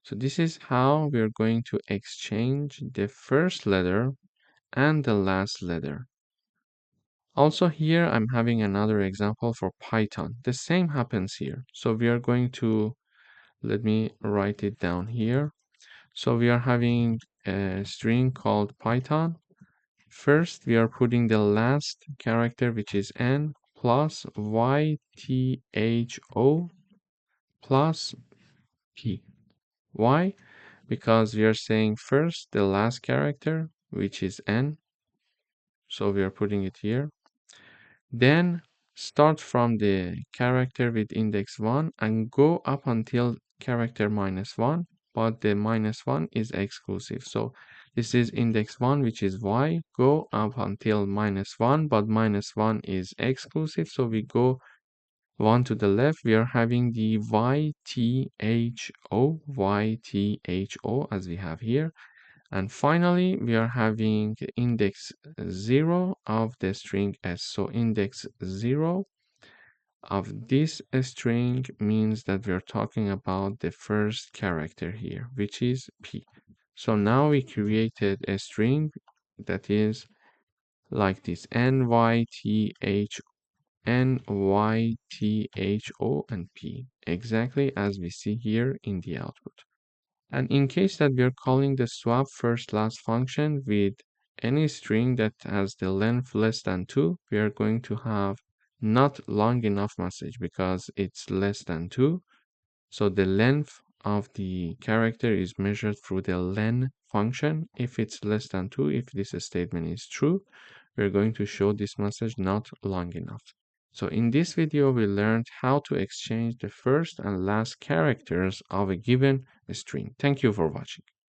So this is how we are going to exchange the first letter and the last letter. Also here, I'm having another example for Python. The same happens here. So we are going to, let me write it down here. So we are having a string called Python. First, we are putting the last character, which is N, plus YTHO plus P. Why? Because we are saying first the last character, which is N. So we are putting it here. Then start from the character with index 1 and go up until character -1, but the -1 is exclusive. So this is index 1, which is Y. Go up until -1, but -1 is exclusive. So we go 1 to the left. We are having the YTHO as we have here. And finally, we are having index 0 of the string S. So index 0 of this string means that we are talking about the first character here, which is P. So now we created a string that is like this: NYTHO and P, exactly as we see here in the output. And in case that we are calling the swap first last function with any string that has the length less than 2, we are going to have not long enough message because it's less than 2. So the length of the character is measured through the len function. If it's less than 2, if this statement is true, we're going to show this message not long enough. So in this video, we learned how to exchange the first and last characters of a given string. Thank you for watching.